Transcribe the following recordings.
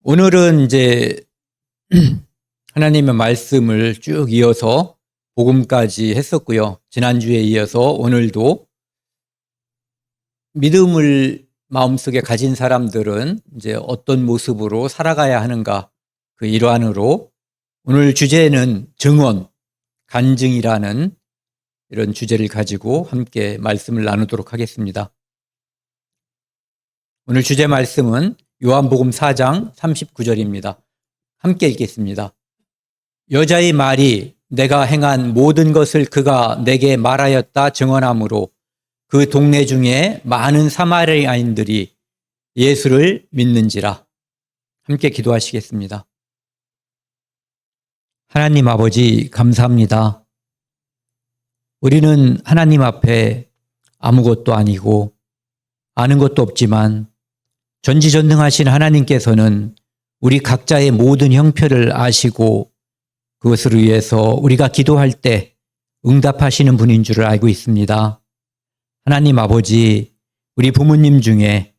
오늘은 이제 하나님의 말씀을 쭉 이어서 복음까지 했었고요. 지난주에 이어서 오늘도 믿음을 마음속에 가진 사람들은 이제 어떤 모습으로 살아가야 하는가 그 일환으로 오늘 주제는 증언, 간증이라는 이런 주제를 가지고 함께 말씀을 나누도록 하겠습니다. 오늘 주제 말씀은 요한복음 4장 39절입니다. 함께 읽겠습니다. 여자의 말이 내가 행한 모든 것을 그가 내게 말하였다 증언하므로 그 동네 중에 많은 사마리아인들이 예수를 믿는지라. 함께 기도하시겠습니다. 하나님 아버지 감사합니다. 우리는 하나님 앞에 아무것도 아니고 아는 것도 없지만 전지전능하신 하나님께서는 우리 각자의 모든 형편을 아시고 그것을 위해서 우리가 기도할 때 응답하시는 분인 줄을 알고 있습니다. 하나님 아버지, 우리 부모님 중에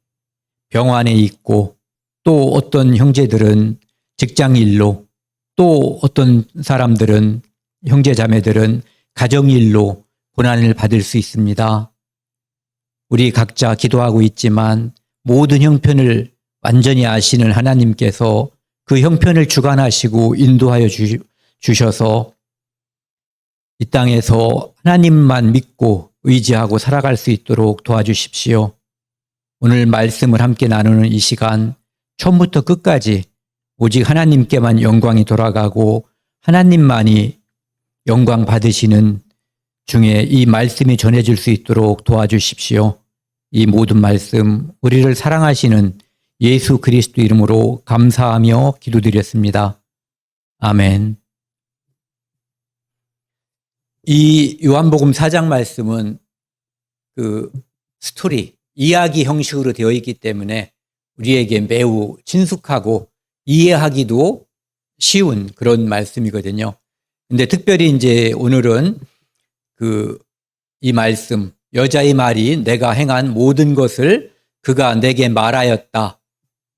병원에 있고 또 어떤 형제들은 직장일로 또 어떤 사람들은 형제자매들은 가정일로 고난을 받을 수 있습니다. 우리 각자 기도하고 있지만 모든 형편을 완전히 아시는 하나님께서 그 형편을 주관하시고 인도하여 주셔서 이 땅에서 하나님만 믿고 의지하고 살아갈 수 있도록 도와주십시오. 오늘 말씀을 함께 나누는 이 시간 처음부터 끝까지 오직 하나님께만 영광이 돌아가고 하나님만이 영광 받으시는 중에 이 말씀이 전해질 수 있도록 도와주십시오. 이 모든 말씀 우리를 사랑하시는 예수 그리스도 이름으로 감사하며 기도드렸습니다. 아멘. 이 요한복음 4장 말씀은 그 스토리, 이야기 형식으로 되어 있기 때문에 우리에게 매우 친숙하고 이해하기도 쉬운 그런 말씀이거든요. 근데 특별히 이제 오늘은 이 말씀, 여자의 말이 내가 행한 모든 것을 그가 내게 말하였다.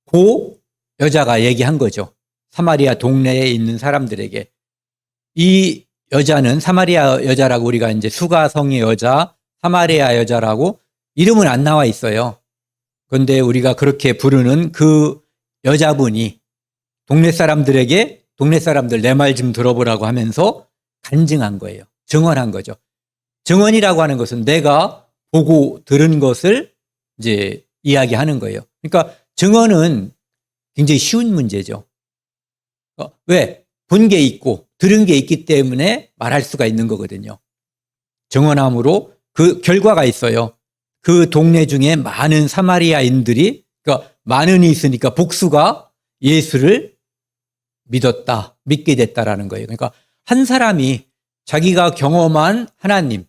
그 여자가 얘기한 거죠. 사마리아 동네에 있는 사람들에게. 이 여자는 사마리아 여자라고 우리가 이제 수가성의 여자, 사마리아 여자라고 이름은 안 나와 있어요. 그런데 우리가 그렇게 부르는 그 여자분이 동네 사람들에게 동네 사람들 내 말 좀 들어보라고 하면서 간증한 거예요. 증언한 거죠. 증언이라고 하는 것은 내가 보고 들은 것을 이제 이야기하는 거예요. 그러니까 증언은 굉장히 쉬운 문제죠. 왜? 본 게 있고 들은 게 있기 때문에 말할 수가 있는 거거든요. 증언함으로 그 결과가 있어요. 그 동네 중에 많은 사마리아인들이, 그러니까 많은이 있으니까 복수가 예수를 믿었다, 믿게 됐다라는 거예요. 그러니까 한 사람이 자기가 경험한 하나님,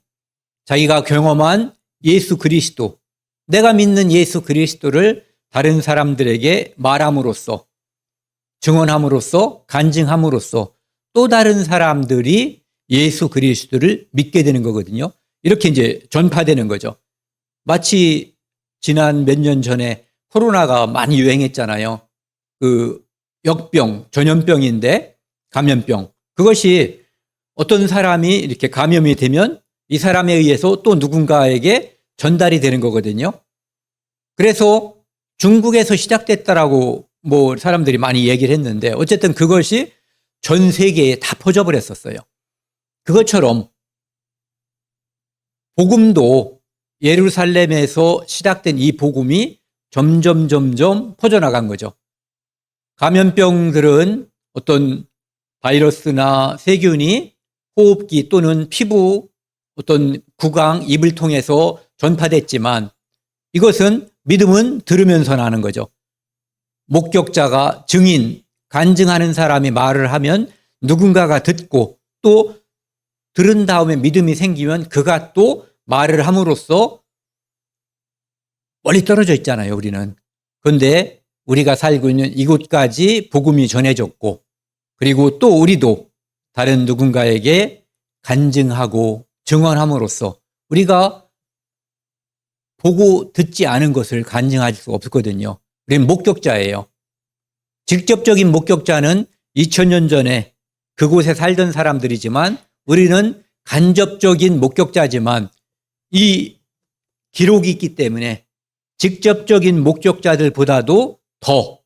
자기가 경험한 예수 그리스도, 내가 믿는 예수 그리스도를 다른 사람들에게 말함으로써, 증언함으로써, 간증함으로써 또 다른 사람들이 예수 그리스도를 믿게 되는 거거든요. 이렇게 이제 전파되는 거죠. 마치 지난 몇 년 전에 코로나가 많이 유행했잖아요. 그 역병, 전염병인데 감염병. 그것이 어떤 사람이 이렇게 감염이 되면 이 사람에 의해서 또 누군가에게 전달이 되는 거거든요. 그래서 중국에서 시작됐다라고 뭐 사람들이 많이 얘기를 했는데 어쨌든 그것이 전 세계에 다 퍼져버렸었어요. 그것처럼 복음도 예루살렘에서 시작된 이 복음이 점점 퍼져나간 거죠. 감염병들은 어떤 바이러스나 세균이 호흡기 또는 피부 어떤 구강, 입을 통해서 전파됐지만 이것은 믿음은 들으면서 나는 거죠. 목격자가 증인, 간증하는 사람이 말을 하면 누군가가 듣고 또 들은 다음에 믿음이 생기면 그가 또 말을 함으로써 멀리 떨어져 있잖아요, 우리는. 그런데 우리가 살고 있는 이곳까지 복음이 전해졌고 그리고 또 우리도 다른 누군가에게 간증하고 증언함으로써 우리가 보고 듣지 않은 것을 간증할 수 없거든요. 우리는 목격자예요. 직접적인 목격자는 2000년 전에 그곳에 살던 사람들이지만 우리는 간접적인 목격자지만 이 기록이 있기 때문에 직접적인 목격자들보다도 더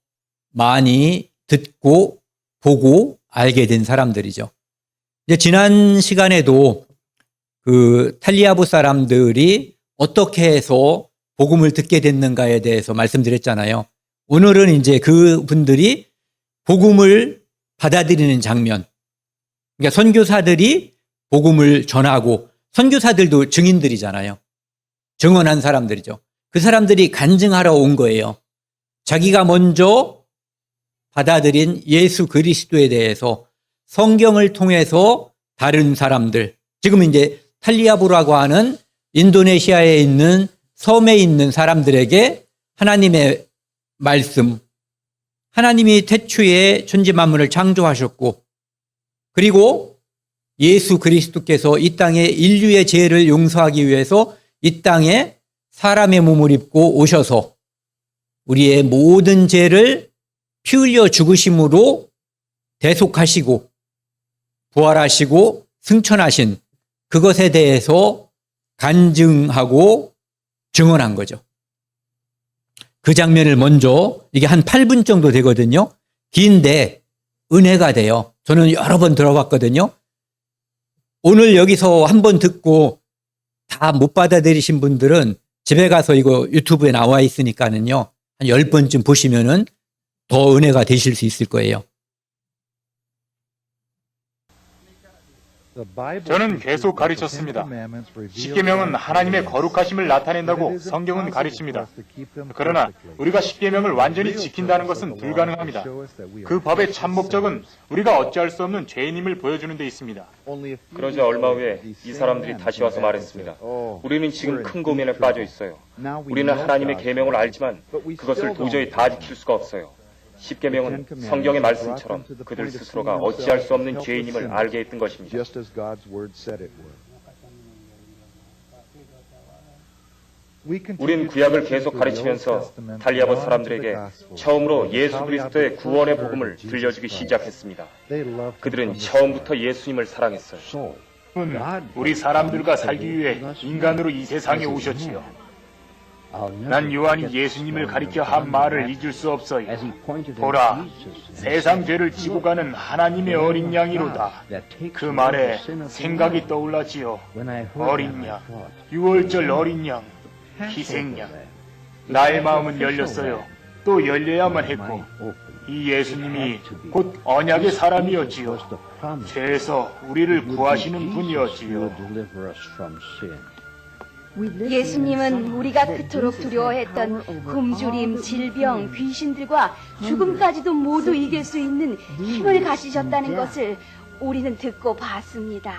많이 듣고 보고 알게 된 사람들이죠. 이제 지난 시간에도 그 탈리아부 사람들이 어떻게 해서 복음을 듣게 됐는가에 대해서 말씀드렸잖아요. 오늘은 이제 그 분들이 복음을 받아들이는 장면. 그러니까 선교사들이 복음을 전하고 선교사들도 증인들이잖아요. 증언한 사람들이죠. 그 사람들이 간증하러 온 거예요. 자기가 먼저 받아들인 예수 그리스도에 대해서 성경을 통해서 다른 사람들, 지금 이제 탈리아부라고 하는 인도네시아에 있는 섬에 있는 사람들에게 하나님의 말씀, 하나님이 태초에 천지 만물을 창조하셨고 그리고 예수 그리스도께서 이 땅에 인류의 죄를 용서하기 위해서 이 땅에 사람의 몸을 입고 오셔서 우리의 모든 죄를 피 흘려 죽으심으로 대속하시고 부활하시고 승천하신 그것에 대해서 간증하고 증언한 거죠. 그 장면을 먼저 이게 한 8분 정도 되거든요. 긴데 은혜가 돼요. 저는 여러 번 들어봤거든요. 오늘 여기서 한 번 듣고 다 못 받아들이신 분들은 집에 가서 이거 유튜브에 나와 있으니까는요. 한 10번쯤 보시면은 더 은혜가 되실 수 있을 거예요. 저는 계속 가르쳤습니다. 십계명은 하나님의 거룩하심을 나타낸다고 성경은 가르칩니다. 그러나 우리가 십계명을 완전히 지킨다는 것은 불가능합니다. 그 법의 참 목적은 우리가 어찌할 수 없는 죄인임을 보여주는 데 있습니다. 그러자 얼마 후에 이 사람들이 다시 와서 말했습니다. 우리는 지금 큰 고민에 빠져 있어요. 우리는 하나님의 계명을 알지만 그것을 도저히 다 지킬 수가 없어요. 십계명은 성경의 말씀처럼 그들 스스로가 어찌할 수 없는 죄인임을 알게 했던 것입니다. 우린 구약을 계속 가르치면서 탈리아버 사람들에게 처음으로 예수 그리스도의 구원의 복음을 들려주기 시작했습니다. 그들은 처음부터 예수님을 사랑했어요. 우리 사람들과 살기 위해 인간으로 이 세상에 오셨지요. 난 요한이 예수님을 가리켜 한 말을 잊을 수 없어요. 보라, 세상 죄를 지고 가는 하나님의 어린 양이로다. 그 말에 생각이 떠올랐지요. 어린 양, 유월절 어린 양, 희생양. 나의 마음은 열렸어요. 또 열려야만 했고 이 예수님이 곧 언약의 사람이었지요. 죄에서 우리를 구하시는 분이었지요. 예수님은 우리가 그토록 두려워했던 굶주림, 질병, 귀신들과 죽음까지도 모두 이길 수 있는 힘을 가지셨다는 것을 우리는 듣고 봤습니다.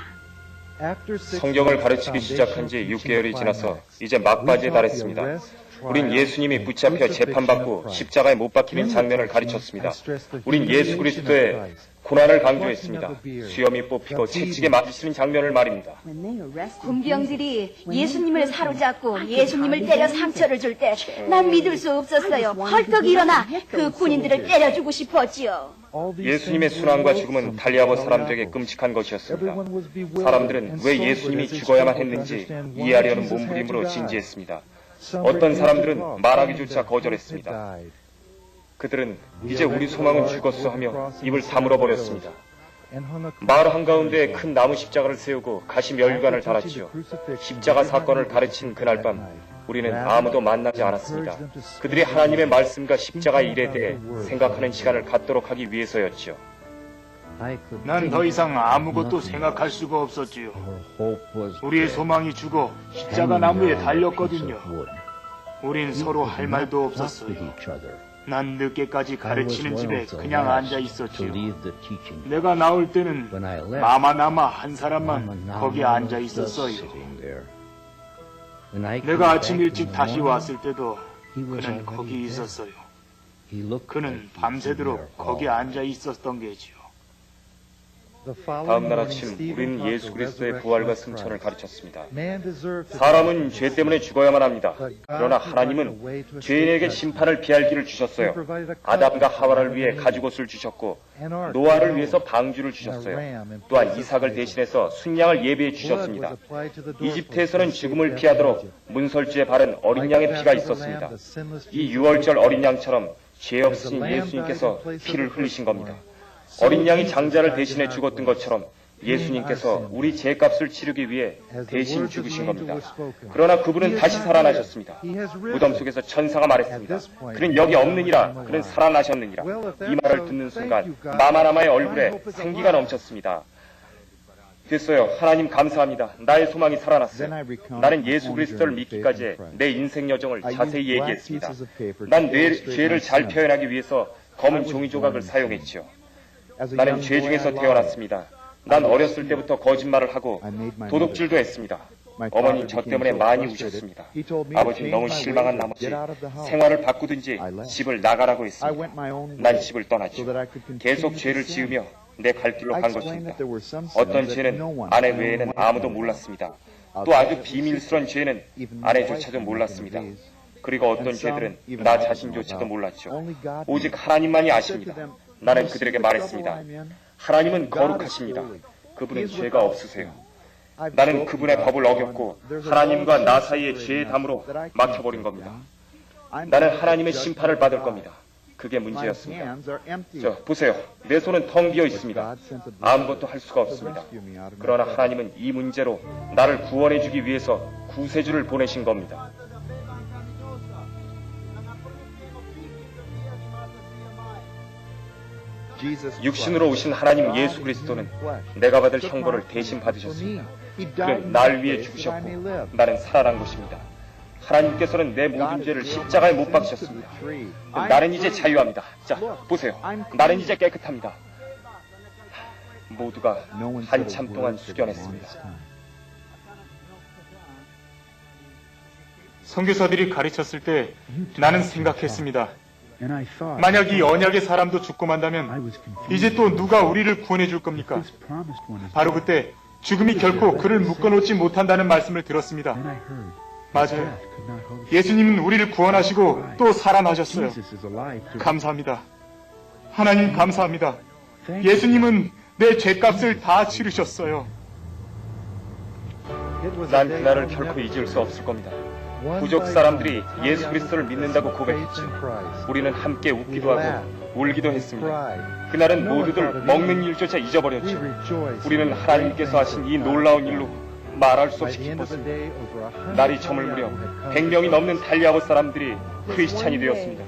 성경을 가르치기 시작한 지 6개월이 지나서 이제 막바지에 달했습니다. 우린 예수님이 붙잡혀 재판받고 십자가에 못 박히는 장면을 가르쳤습니다. 우린 예수 그리스도의 고난을 강조했습니다. 수염이 뽑히고 채찍에 맞으시는 장면을 말입니다. 군병들이 예수님을 사로잡고 예수님을 때려 상처를 줄 때 난 믿을 수 없었어요. 헐떡 일어나 그 군인들을 때려주고 싶었지요. 예수님의 순환과 죽음은 탈리아버 사람들에게 끔찍한 것이었습니다. 사람들은 왜 예수님이 죽어야만 했는지 이해하려는 몸부림으로 진지했습니다. 어떤 사람들은 말하기조차 거절했습니다. 그들은 이제 우리 소망은 죽었어 하며 입을 다물어 버렸습니다. 마을 한가운데 큰 나무 십자가를 세우고 가시 멸관을 달았지요. 십자가 사건을 가르친 그날 밤 우리는 아무도 만나지 않았습니다. 그들이 하나님의 말씀과 십자가 일에 대해 생각하는 시간을 갖도록 하기 위해서였지요. 난 더 이상 아무것도 생각할 수가 없었지요. 우리의 소망이 죽어 십자가 나무에 달렸거든요. 우린 서로 할 말도 없었어요. 난 늦게까지 가르치는 집에 그냥 앉아 있었지요. 내가 나올 때는 마마나마 한 사람만 거기 앉아 있었어요. 내가 아침 일찍 다시 왔을 때도 그는 거기 있었어요. 그는 밤새도록 거기 앉아 있었던 게지요. 다음 날 아침 우리는 예수 그리스도의 부활과 승천을 가르쳤습니다. 사람은 죄 때문에 죽어야만 합니다. 그러나 하나님은 죄인에게 심판을 피할 길을 주셨어요. 아담과 하와를 위해 가죽옷을 주셨고 노아를 위해서 방주를 주셨어요. 또한 이삭을 대신해서 순양을 예비해 주셨습니다. 이집트에서는 죽음을 피하도록 문설주에 바른 어린 양의 피가 있었습니다. 이 유월절 어린 양처럼 죄 없으신 예수님께서 피를 흘리신 겁니다. 어린 양이 장자를 대신해 죽었던 것처럼 예수님께서 우리 죄값을 치르기 위해 대신 죽으신 겁니다. 그러나 그분은 다시 살아나셨습니다. 무덤 속에서 천사가 말했습니다. 그는 여기 없느니라. 그는 살아나셨느니라. 이 말을 듣는 순간 마마라마의 얼굴에 생기가 넘쳤습니다. 됐어요. 하나님 감사합니다. 나의 소망이 살아났어요. 나는 예수 그리스도를 믿기까지 내 인생 여정을 자세히 얘기했습니다. 난 내 죄를 잘 표현하기 위해서 검은 종이 조각을 사용했지요. 나는 죄 중에서 태어났습니다. 난 어렸을 때부터 거짓말을 하고 도둑질도 했습니다. 어머니 저 때문에 많이 우셨습니다. 아버지 너무 실망한 나머지 생활을 바꾸든지 집을 나가라고 했습니다. 난 집을 떠났죠. 계속 죄를 지으며 내 갈 길로 간 것입니다. 어떤 죄는 아내 외에는 아무도 몰랐습니다. 또 아주 비밀스러운 죄는 아내조차도 몰랐습니다. 그리고 어떤 죄들은 나 자신조차도 몰랐죠. 오직 하나님만이 아십니다. 나는 그들에게 말했습니다. 하나님은 거룩하십니다. 그분은 죄가 없으세요. 나는 그분의 법을 어겼고 하나님과 나 사이의 죄의 담으로 막혀버린 겁니다. 나는 하나님의 심판을 받을 겁니다. 그게 문제였습니다. 보세요. 내 손은 텅 비어 있습니다. 아무것도 할 수가 없습니다. 그러나 하나님은 이 문제로 나를 구원해주기 위해서 구세주를 보내신 겁니다. 육신으로 오신 하나님 예수 그리스도는 내가 받을 형벌을 대신 받으셨습니다. 그는 날 위해 죽으셨고 나는 살아난 것입니다. 하나님께서는 내 모든 죄를 십자가에 못 박으셨습니다. 나는 이제 자유합니다. 자, 보세요. 나는 이제 깨끗합니다. 모두가 한참 동안 숙연했습니다. 선교사들이 가르쳤을 때 나는 생각했습니다. 만약 이 언약의 사람도 죽고 만다면 이제 또 누가 우리를 구원해 줄 겁니까? 바로 그때 죽음이 결코 그를 묶어놓지 못한다는 말씀을 들었습니다. 맞아요. 예수님은 우리를 구원하시고 또 살아나셨어요. 감사합니다. 하나님 감사합니다. 예수님은 내 죄값을 다 치르셨어요. 난 그날을 결코 잊을 수 없을 겁니다. 부족 사람들이 예수 그리스도를 믿는다고 고백했죠. 우리는 함께 웃기도 하고 울기도 했습니다. 그날은 모두들 먹는 일조차 잊어버렸죠. 우리는 하나님께서 하신 이 놀라운 일로 말할 수 없이 기뻤습니다. 날이 저물 무렵 100명이 넘는 탈리아봇 사람들이 크리스찬이 되었습니다.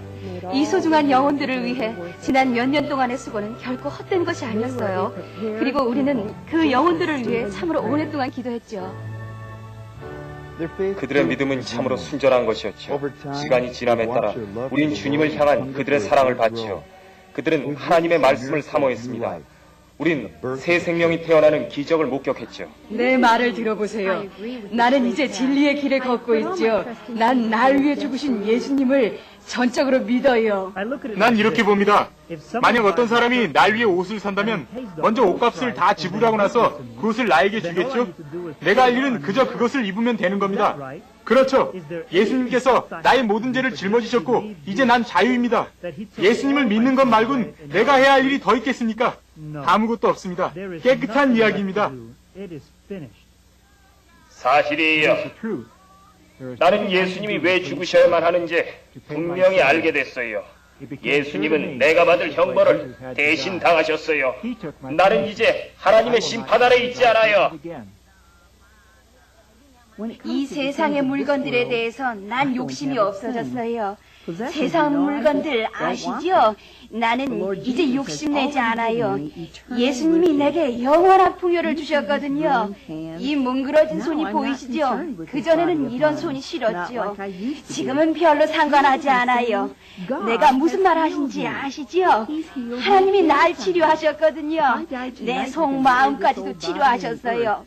이 소중한 영혼들을 위해 지난 몇 년 동안의 수고는 결코 헛된 것이 아니었어요. 그리고 우리는 그 영혼들을 위해 참으로 오랫동안 기도했죠. 그들의 믿음은 참으로 순전한 것이었죠. 시간이 지남에 따라 우린 주님을 향한 그들의 사랑을 봤지요. 그들은 하나님의 말씀을 사모했습니다. 우린 새 생명이 태어나는 기적을 목격했죠. 내 말을 들어보세요. 나는 이제 진리의 길을 걷고 있죠. 난 날 위해 죽으신 예수님을 전적으로 믿어요. 난 이렇게 봅니다. 만약 어떤 사람이 날 위해 옷을 산다면 먼저 옷값을 다 지불하고 나서 그 옷을 나에게 주겠죠? 내가 할 일은 그저 그것을 입으면 되는 겁니다. 그렇죠. 예수님께서 나의 모든 죄를 짊어지셨고 이제 난 자유입니다. 예수님을 믿는 것 말곤 내가 해야 할 일이 더 있겠습니까? 아무것도 없습니다. 깨끗한 이야기입니다. 사실이에요. 나는 예수님이 왜 죽으셔야만 하는지 분명히 알게 됐어요. 예수님은 내가 받을 형벌을 대신 당하셨어요. 나는 이제 하나님의 심판 아래 있지 않아요. 이 세상의 물건들에 대해서 난 욕심이 없어졌어요. 세상 물건들 아시죠? 나는 이제 욕심내지 않아요. 예수님이 내게 영원한 풍요를 주셨거든요. 이 뭉그러진 손이 보이시죠? 그전에는 이런 손이 싫었죠. 지금은 별로 상관하지 않아요. 내가 무슨 말 하신지 아시죠? 하나님이 날 치료하셨거든요. 내 속마음까지도 치료하셨어요.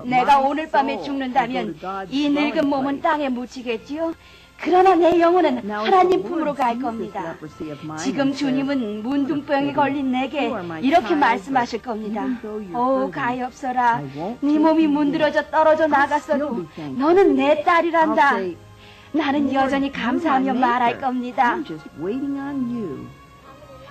내가 오늘 밤에 죽는다면 이 늙은 몸은 땅에 묻히겠지요. 그러나 내 영혼은 하나님 품으로 갈 겁니다. 지금 주님은 문둥병에 걸린 내게 이렇게 말씀하실 겁니다. 오 가엾어라, 네 몸이 문드러져 떨어져 나갔어도 너는 내 딸이란다. 나는 여전히 감사하며 말할 겁니다.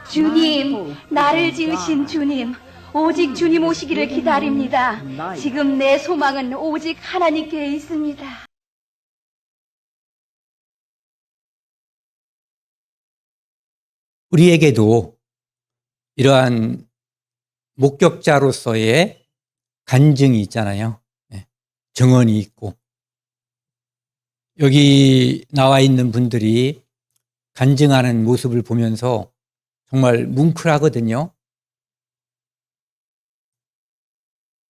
주님, 나를 지으신 주님, 오직 주님 오시기를 기다립니다. 지금 내 소망은 오직 하나님께 있습니다. 우리에게도 이러한 목격자로서의 간증이 있잖아요. 증언이 있고. 여기 나와 있는 분들이 간증하는 모습을 보면서 정말 뭉클하거든요.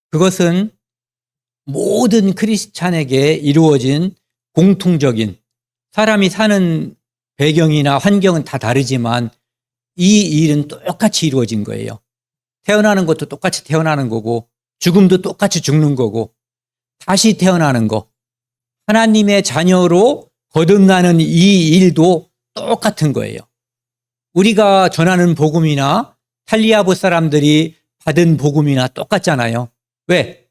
그것은 모든 크리스찬에게 이루어진 공통적인, 사람이 사는 배경이나 환경은 다 다르지만 이 일은 똑같이 이루어진 거예요. 태어나는 것도 똑같이 태어나는 거고, 죽음도 똑같이 죽는 거고, 다시 태어나는 거, 하나님의 자녀로 거듭나는 이 일도 똑같은 거예요. 우리가 전하는 복음이나 탈리아보 사람들이 받은 복음이나 똑같잖아요. 왜?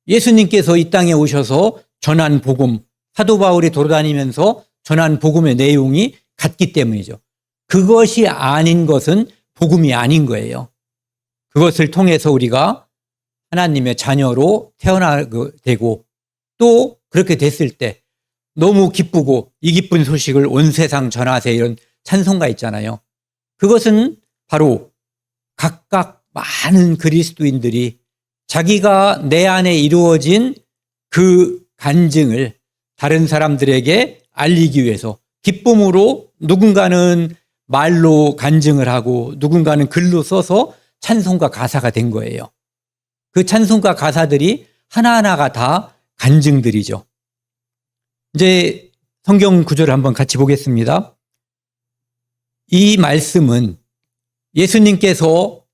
예수님께서 이 땅에 오셔서 전한 복음, 사도 바울이 돌아다니면서 전한 복음의 내용이 같기 때문이죠. 그것이 아닌 것은 복음이 아닌 거예요. 그것을 통해서 우리가 하나님의 자녀로 태어나게 되고, 또 그렇게 됐을 때 너무 기쁘고 이 기쁜 소식을 온 세상 전하세, 이런 찬송가 있잖아요. 그것은 바로 각각 많은 그리스도인들이 자기가 내 안에 이루어진 그 간증을 다른 사람들에게 알리기 위해서 기쁨으로, 누군가는 말로 간증을 하고 누군가는 글로 써서 찬송가 가사가 된 거예요. 그 찬송가 가사들이 하나하나가 다 간증들이죠. 이제 성경 구절을 한번 같이 보겠습니다. 이 말씀은 예수님께서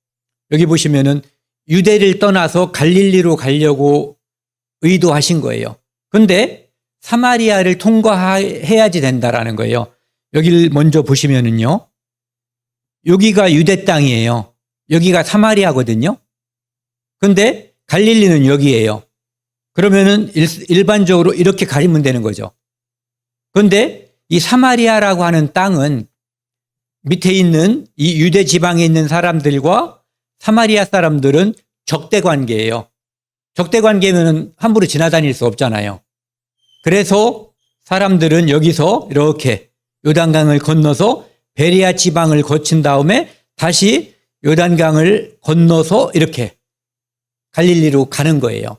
여기 보시면은 유대를 떠나서 갈릴리로 가려고 의도하신 거예요. 그런데 사마리아를 통과해야지 된다라는 거예요. 여기를 먼저 보시면은요, 여기가 유대 땅이에요. 여기가 사마리아거든요. 그런데 갈릴리는 여기예요. 그러면은 일반적으로 이렇게 가리면 되는 거죠. 그런데 이 사마리아라고 하는 땅은 밑에 있는 이 유대 지방에 있는 사람들과 사마리아 사람들은 적대 관계예요. 적대 관계면 함부로 지나다닐 수 없잖아요. 그래서 사람들은 여기서 이렇게 요단강을 건너서 베레아 지방을 거친 다음에 다시 요단강을 건너서 이렇게 갈릴리로 가는 거예요.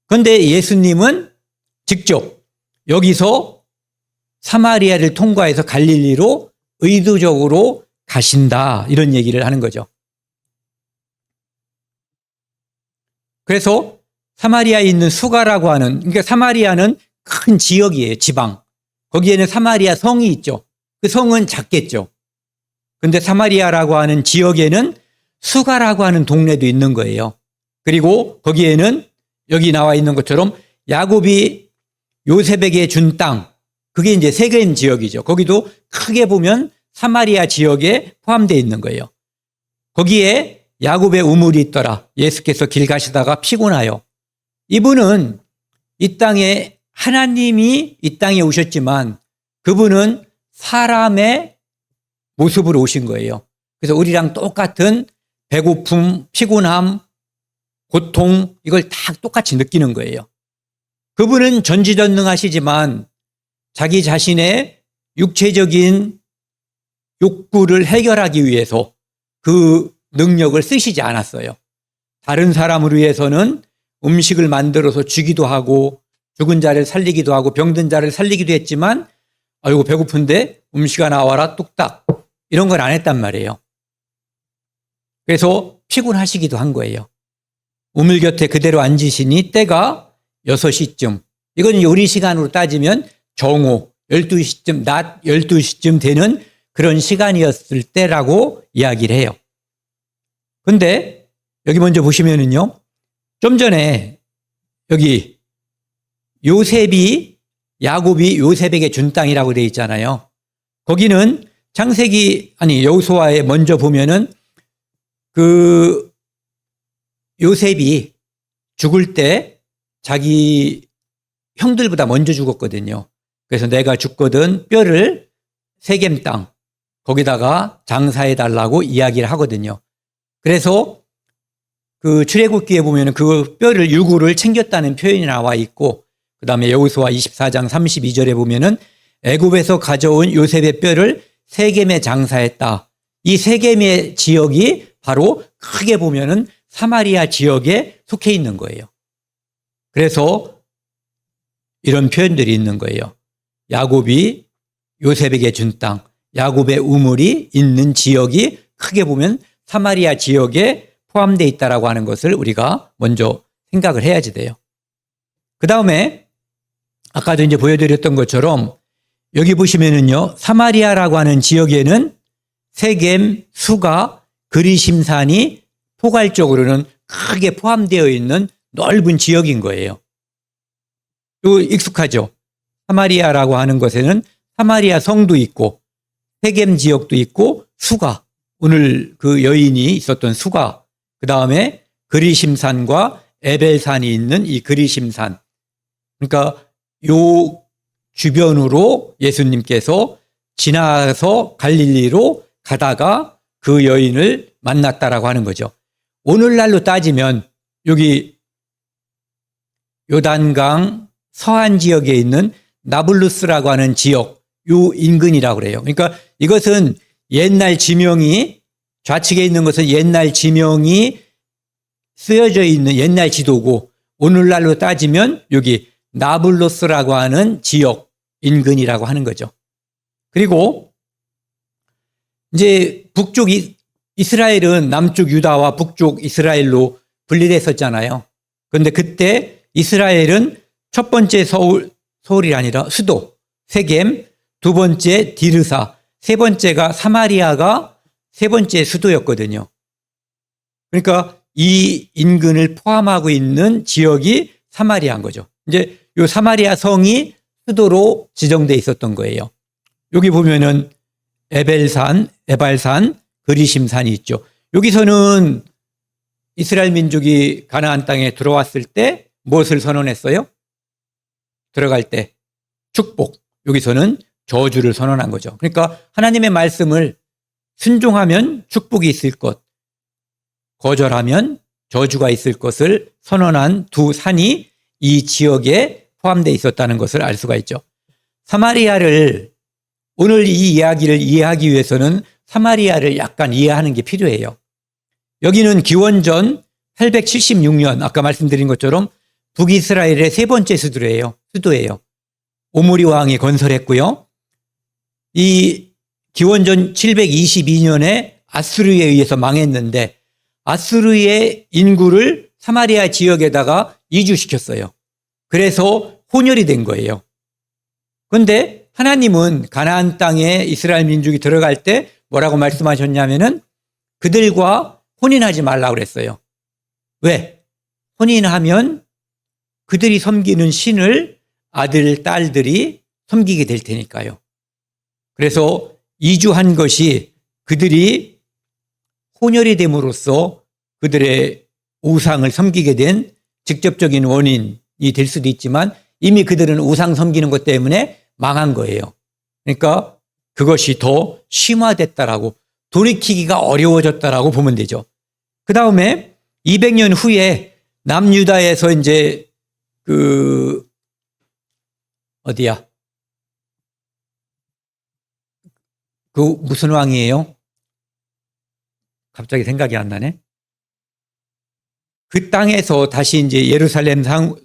그런데 예수님은 직접 여기서 사마리아를 통과해서 갈릴리로 의도적으로 가신다, 이런 얘기를 하는 거죠. 그래서 사마리아에 있는 수가라고 하는, 그러니까 사마리아는 큰 지역이에요, 지방. 거기에는 사마리아 성이 있죠. 그 성은 작겠죠. 그런데 사마리아라고 하는 지역에는 수가라고 하는 동네도 있는 거예요. 그리고 거기에는 여기 나와 있는 것처럼 야곱이 요셉에게 준 땅, 그게 이제 세겜 지역이죠. 거기도 크게 보면 사마리아 지역에 포함되어 있는 거예요. 거기에 야곱의 우물이 있더라. 예수께서 길 가시다가 피곤하여. 이분은 이 땅에, 하나님이 이 땅에 오셨지만 그분은 사람의 모습으로 오신 거예요. 그래서 우리랑 똑같은 배고픔, 피곤함, 고통, 이걸 다 똑같이 느끼는 거예요. 그분은 전지전능하시지만 자기 자신의 육체적인 욕구를 해결하기 위해서 그 능력을 쓰시지 않았어요. 다른 사람을 위해서는 음식을 만들어서 주기도 하고 죽은 자를 살리기도 하고 병든 자를 살리기도 했지만, 아이고 배고픈데 음식 하나 나와라 뚝딱, 이런 건 안 했단 말이에요. 그래서 피곤하시기도 한 거예요. 우물 곁에 그대로 앉으시니 때가 6시쯤, 이건 우리 시간으로 따지면 정오 12시쯤, 낮 12시쯤 되는 그런 시간이었을 때라고 이야기를 해요. 근데 여기 먼저 보시면은요, 좀 전에 여기 요셉이 야곱이 요셉에게 준 땅이라고 되어 있잖아요. 거기는 여호수아에 먼저 보면은 그 요셉이 죽을 때 자기 형들보다 먼저 죽었거든요. 그래서 내가 죽거든 뼈를 세겜 땅 거기다가 장사해 달라고 이야기를 하거든요. 그래서 그 출애굽기에 보면은 그 뼈를 유구를 챙겼다는 표현이 나와 있고, 그다음에 여호수아 24장 32절에 보면은 애굽에서 가져온 요셉의 뼈를 세겜에 장사했다. 이 세겜의 지역이 바로 크게 보면은 사마리아 지역에 속해 있는 거예요. 그래서 이런 표현들이 있는 거예요. 야곱이 요셉에게 준 땅, 야곱의 우물이 있는 지역이 크게 보면 사마리아 지역에 포함되어 있다라고 하는 것을 우리가 먼저 생각을 해야지 돼요. 그 다음에 아까도 이제 보여드렸던 것처럼 여기 보시면은요, 사마리아라고 하는 지역에는 세겜, 수가, 그리심산이 포괄적으로는 크게 포함되어 있는 넓은 지역인 거예요. 또 익숙하죠. 사마리아라고 하는 것에는 사마리아 성도 있고 세겜 지역도 있고 수가, 오늘 그 여인이 있었던 수가, 그 다음에 그리심산과 에벨산이 있는 이 그리심산. 그러니까 요 주변으로 예수님께서 지나서 갈릴리로 가다가 그 여인을 만났다라고 하는 거죠. 오늘날로 따지면 여기 요단강 서안 지역에 있는 나블루스라고 하는 지역, 요 인근이라고 그래요. 그러니까 이것은 옛날 지명이, 좌측에 있는 것은 옛날 지명이 쓰여져 있는 옛날 지도고, 오늘날로 따지면 여기 나블루스라고 하는 지역 인근이라고 하는 거죠. 그리고 이제 북쪽 이스라엘은 남쪽 유다와 북쪽 이스라엘로 분리됐었잖아요. 그런데 그때 이스라엘은 첫 번째 서울이 아니라 수도 세겜, 두 번째 디르사, 세 번째가 사마리아가 세 번째 수도였거든요. 그러니까 이 인근을 포함하고 있는 지역이 사마리아인 거죠. 이제 이 사마리아 성이 수도로 지정돼 있었던 거예요. 여기 보면은 에발산, 그리심산이 있죠. 여기서는 이스라엘 민족이 가나안 땅에 들어왔을 때 무엇을 선언했어요? 들어갈 때 축복, 여기서는 저주를 선언한 거죠. 그러니까 하나님의 말씀을 순종하면 축복이 있을 것, 거절하면 저주가 있을 것을 선언한 두 산이 이 지역에 포함되어 있었다는 것을 알 수가 있죠. 사마리아를, 오늘 이 이야기를 이해하기 위해서는 사마리아를 약간 이해하는 게 필요해요. 여기는 기원전 876년, 아까 말씀드린 것처럼 북이스라엘의 세 번째 수도예요. 오므리 왕이 건설했고요. 이 기원전 722년에 아수르에 의해서 망했는데, 아수르의 인구를 사마리아 지역에다가 이주시켰어요. 그래서 혼혈이 된 거예요. 그런데 하나님은 가나안 땅에 이스라엘 민족이 들어갈 때 뭐라고 말씀하셨냐면은 그들과 혼인하지 말라고 그랬어요. 왜? 혼인하면 그들이 섬기는 신을 아들, 딸들이 섬기게 될 테니까요. 그래서 이주한 것이 그들이 혼혈이 됨으로써 그들의 우상을 섬기게 된 직접적인 원인이 될 수도 있지만 이미 그들은 우상 섬기는 것 때문에 망한 거예요. 그러니까 그것이 더 심화됐다라고, 돌이키기가 어려워졌다라고 보면 되죠. 그 다음에 200년 후에 남유다에서 이제 무슨 왕이에요? 갑자기 생각이 안 나네. 그 땅에서 다시 이제 예루살렘으로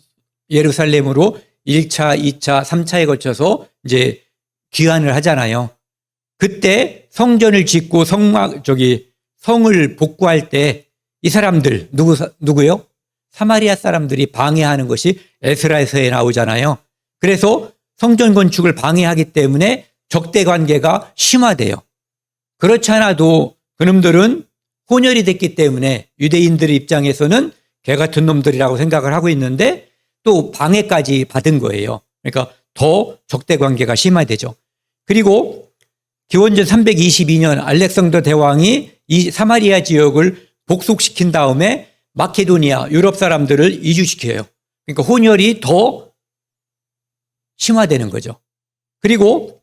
1차, 2차, 3차에 걸쳐서 이제 귀환을 하잖아요. 그때 성전을 짓고 성을 복구할 때 이 사람들, 누구요? 사마리아 사람들이 방해하는 것이 에스라에서에 나오잖아요. 그래서 성전 건축을 방해하기 때문에 적대 관계가 심화돼요. 그렇지 않아도 그놈들은 혼혈이 됐기 때문에 유대인들의 입장에서는 개 같은 놈들이라고 생각을 하고 있는데 또 방해까지 받은 거예요. 그러니까 더 적대 관계가 심화되죠. 그리고 기원전 322년 알렉산더 대왕이 이 사마리아 지역을 복속시킨 다음에 마케도니아 유럽 사람들을 이주시켜요. 그러니까 혼혈이 더 심화되는 거죠. 그리고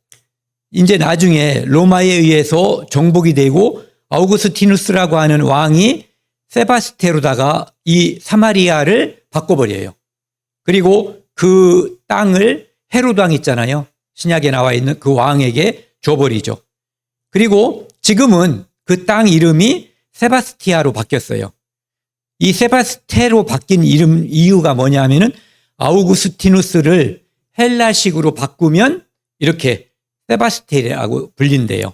이제 나중에 로마에 의해서 정복이 되고 아우구스티누스라고 하는 왕이 세바스테로다가 이 사마리아를 바꿔버려요. 그리고 그 땅을 헤로드 왕 있잖아요. 신약에 나와 있는 그 왕에게 줘버리죠. 그리고 지금은 그 땅 이름이 세바스티아로 바뀌었어요. 이 세바스테로 바뀐 이름 이유가 뭐냐면은 아우구스티누스를 헬라식으로 바꾸면 이렇게 세바스테라고 불린대요.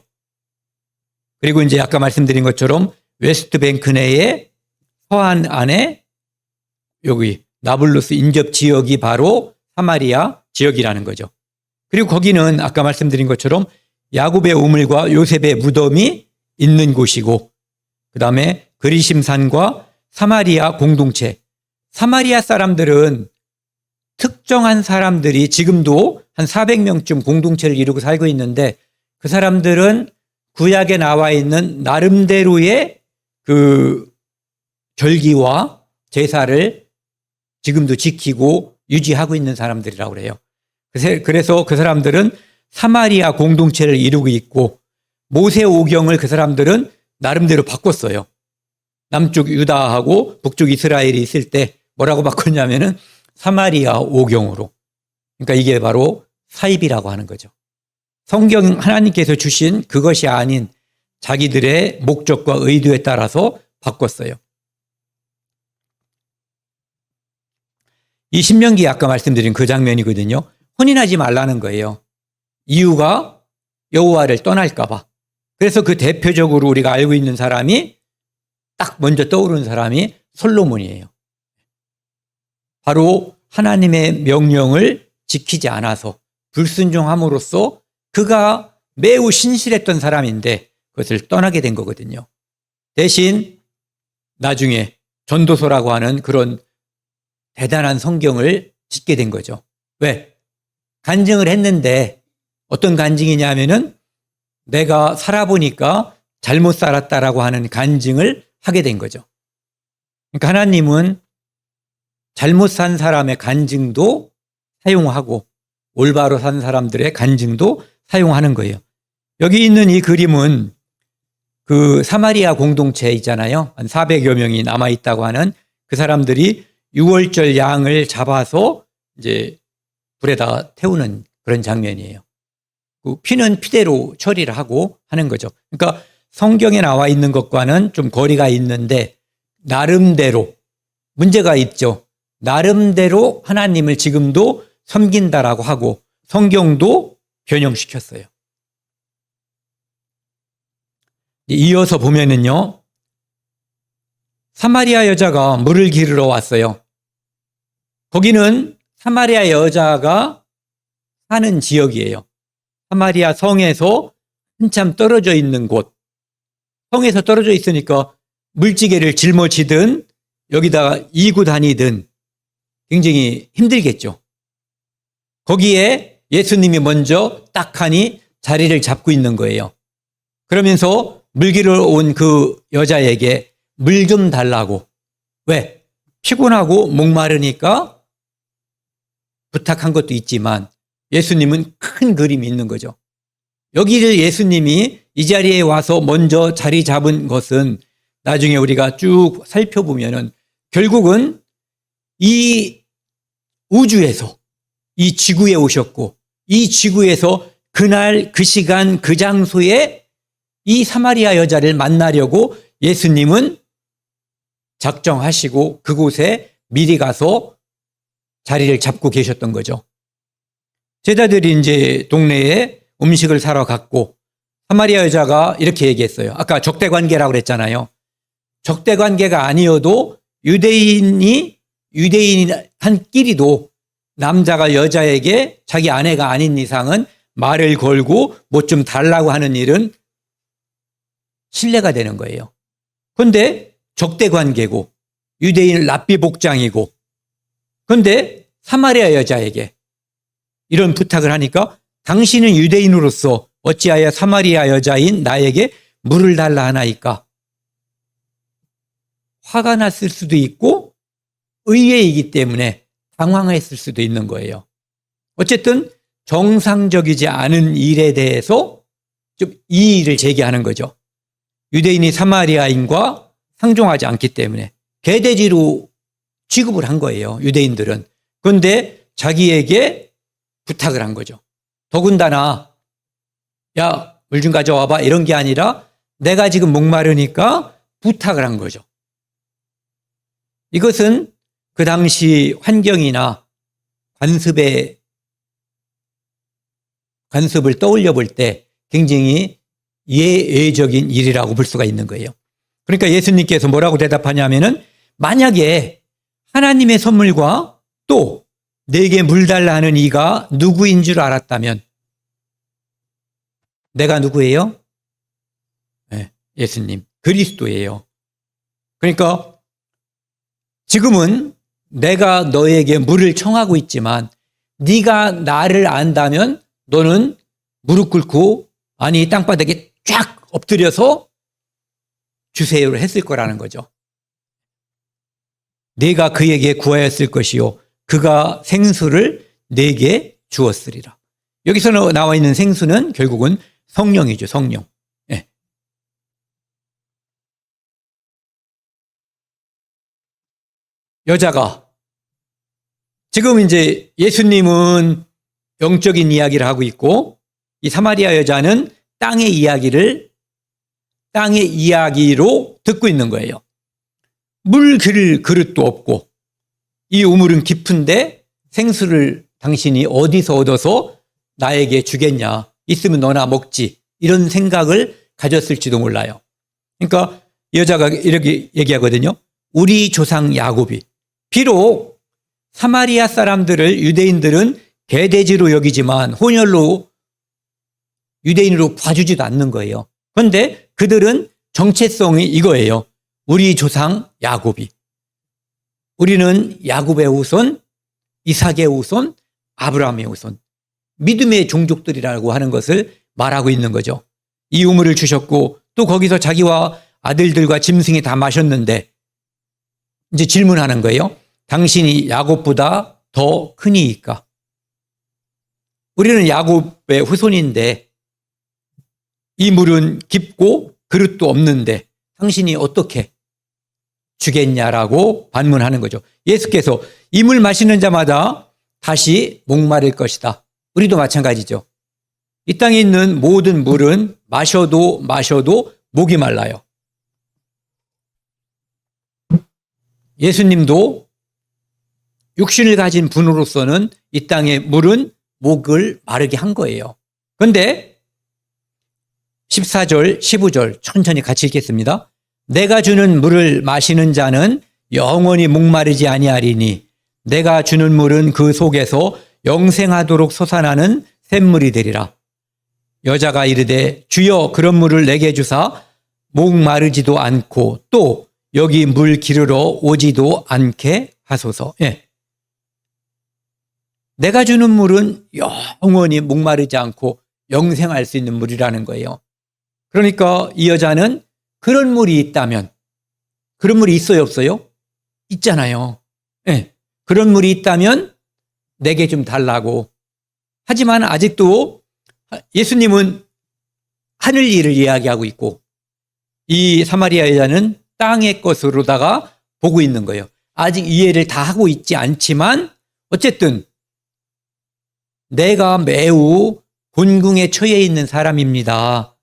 그리고 이제 아까 말씀드린 것처럼 웨스트뱅크 내에 서한 안에 여기 나블루스 인접 지역이 바로 사마리아 지역이라는 거죠. 그리고 거기는 아까 말씀드린 것처럼 야곱의 우물과 요셉의 무덤이 있는 곳이고, 그 다음에 그리심산과 사마리아 공동체. 사마리아 사람들은 특정한 사람들이 지금도 한 400명쯤 공동체를 이루고 살고 있는데, 그 사람들은 구약에 나와 있는 나름대로의 그 절기와 제사를 지금도 지키고 유지하고 있는 사람들이라고 그래요. 그래서 그 사람들은 사마리아 공동체를 이루고 있고, 모세 오경을 그 사람들은 나름대로 바꿨어요. 남쪽 유다하고 북쪽 이스라엘이 있을 때 뭐라고 바꿨냐면은 사마리아 오경으로. 그러니까 이게 바로 사입이라고 하는 거죠. 성경 하나님께서 주신 그것이 아닌 자기들의 목적과 의도에 따라서 바꿨어요. 이 신명기에 아까 말씀드린 그 장면이거든요. 혼인하지 말라는 거예요. 이유가 여호와를 떠날까 봐. 그래서 그 대표적으로 우리가 알고 있는 사람이 딱 먼저 떠오르는 사람이 솔로몬이에요. 바로 하나님의 명령을 지키지 않아서 불순종함으로써 그가 매우 신실했던 사람인데 그것을 떠나게 된 거거든요. 대신 나중에 전도서라고 하는 그런 대단한 성경을 짓게 된 거죠. 왜? 간증을 했는데 어떤 간증이냐면은 내가 살아보니까 잘못 살았다라고 하는 간증을 하게 된 거죠. 그러니까 하나님은 잘못 산 사람의 간증도 사용하고 올바로 산 사람들의 간증도 사용하는 거예요. 여기 있는 이 그림은 그 사마리아 공동체 있잖아요. 한 400여 명이 남아있다고 하는 그 사람들이 6월절 양을 잡아서 이제 불에다 태우는 그런 장면이에요. 그 피는 피대로 처리를 하고 하는 거죠. 그러니까 성경에 나와 있는 것과는 좀 거리가 있는데 나름대로 문제가 있죠. 나름대로 하나님을 지금도 섬긴다라고 하고 성경도 변형시켰어요. 이어서 보면은요, 사마리아 여자가 물을 기르러 왔어요. 거기는 사마리아 여자가 사는 지역이에요. 사마리아 성에서 한참 떨어져 있는 곳. 성에서 떨어져 있으니까 물지개를 짊어지든 여기다가 이고 다니든 굉장히 힘들겠죠. 거기에 예수님이 먼저 딱 하니 자리를 잡고 있는 거예요. 그러면서 물 기르러 온 그 여자에게 물 좀 달라고. 왜? 피곤하고 목마르니까 부탁한 것도 있지만 예수님은 큰 그림이 있는 거죠. 여기를 예수님이 이 자리에 와서 먼저 자리 잡은 것은 나중에 우리가 쭉 살펴보면은 결국은 이 우주에서 이 지구에 오셨고 이 지구에서 그날 그 시간 그 장소에 이 사마리아 여자를 만나려고 예수님은 작정하시고 그곳에 미리 가서 자리를 잡고 계셨던 거죠. 제자들이 이제 동네에 음식을 사러 갔고 사마리아 여자가 이렇게 얘기했어요. 아까 적대 관계라고 그랬잖아요. 적대 관계가 아니어도 유대인이 한끼리도 남자가 여자에게 자기 아내가 아닌 이상은 말을 걸고 뭐 좀 달라고 하는 일은 신뢰가 되는 거예요. 그런데 적대 관계고 유대인 랍비 복장이고 그런데 사마리아 여자에게 이런 부탁을 하니까 당신은 유대인으로서 어찌하여 사마리아 여자인 나에게 물을 달라 하나이까? 화가 났을 수도 있고 의외이기 때문에 당황했을 수도 있는 거예요. 어쨌든 정상적이지 않은 일에 대해서 좀 이의를 제기하는 거죠. 유대인이 사마리아인과 상종하지 않기 때문에 개돼지로 취급을 한 거예요. 유대인들은. 그런데 자기에게 부탁을 한 거죠. 더군다나 야, 물 좀 가져와봐 이런 게 아니라 내가 지금 목마르니까 부탁을 한 거죠. 이것은 그 당시 환경이나 관습을 떠올려 볼 때 굉장히 예외적인 일이라고 볼 수가 있는 거예요. 그러니까 예수님께서 뭐라고 대답하냐면은 만약에 하나님의 선물과 또 내게 물 달라 하는 이가 누구인 줄 알았다면 내가 누구예요? 네, 예수님, 그리스도예요. 그러니까 지금은 내가 너에게 물을 청하고 있지만 네가 나를 안다면 너는 무릎 꿇고 아니 땅바닥에 쫙 엎드려서 주세요를 했을 거라는 거죠. 내가 그에게 구하였을 것이요 그가 생수를 내게 주었으리라. 여기서 나와 있는 생수는 결국은 성령이죠. 성령. 네. 여자가 지금 이제 예수님은 영적인 이야기를 하고 있고 이 사마리아 여자는 땅의 이야기로 듣고 있는 거예요. 물 그릴 그릇도 없고 이 우물은 깊은데 생수를 당신이 어디서 얻어서 나에게 주겠냐. 있으면 너나 먹지. 이런 생각을 가졌을지도 몰라요. 그러니까 여자가 이렇게 얘기하거든요. 우리 조상 야곱이 비록 사마리아 사람들을 유대인들은 개돼지로 여기지만 혼혈로 유대인으로 봐주지도 않는 거예요. 그런데 그들은 정체성이 이거예요. 우리 조상 야곱이. 우리는 야곱의 후손, 이삭의 후손, 아브라함의 후손. 믿음의 종족들이라고 하는 것을 말하고 있는 거죠. 이 우물을 주셨고 또 거기서 자기와 아들들과 짐승이 다 마셨는데 이제 질문하는 거예요. 당신이 야곱보다 더 크니이까? 우리는 야곱의 후손인데 이 물은 깊고 그릇도 없는데 당신이 어떻게 주겠냐라고 반문하는 거죠. 예수께서 이 물 마시는 자마다 다시 목마를 것이다. 우리도 마찬가지죠. 이 땅에 있는 모든 물은 마셔도 목이 말라요. 예수님도 육신을 가진 분으로서는 이 땅의 물은 목을 마르게 한 거예요. 그런데 14절, 15절 천천히 같이 읽겠습니다. 내가 주는 물을 마시는 자는 영원히 목마르지 아니하리니 내가 주는 물은 그 속에서 영생하도록 솟아나는 샘물이 되리라. 여자가 이르되 주여 그런 물을 내게 주사 목마르지도 않고 또 여기 물 기르러 오지도 않게 하소서. 예. 내가 주는 물은 영원히 목마르지 않고 영생할 수 있는 물이라는 거예요. 그러니까 이 여자는 그런 물이 있다면, 그런 물이 있어요, 없어요? 있잖아요. 네. 그런 물이 있다면 내게 좀 달라고. 하지만 아직도 예수님은 하늘 일을 이야기하고 있고 이 사마리아 여자는 땅의 것으로다가 보고 있는 거예요. 아직 이해를 다 하고 있지 않지만 어쨌든 내가 매우 곤궁에 처해 있는 사람입니다.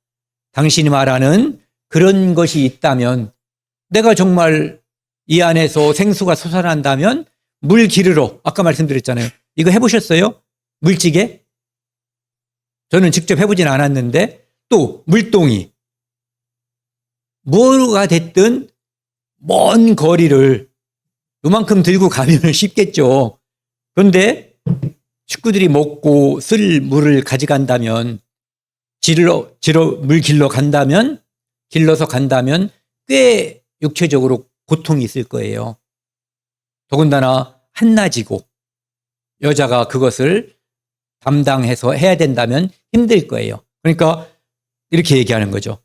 당신이 말하는 그런 것이 있다면 내가 정말 이 안에서 생수가 솟아난다면 물 기르러 아까 말씀드렸잖아요. 이거 해보셨어요? 물찌개? 저는 직접 해보진 않았는데 또 물동이 뭐가 됐든 먼 거리를 요만큼 들고 가면 쉽겠죠. 그런데 식구들이 먹고 쓸 물을 가져간다면 물 길러서 간다면 꽤 육체적으로 고통이 있을 거예요. 더군다나 한낮이고 여자가 그것을 담당해서 해야 된다면 힘들 거예요. 그러니까 이렇게 얘기하는 거죠.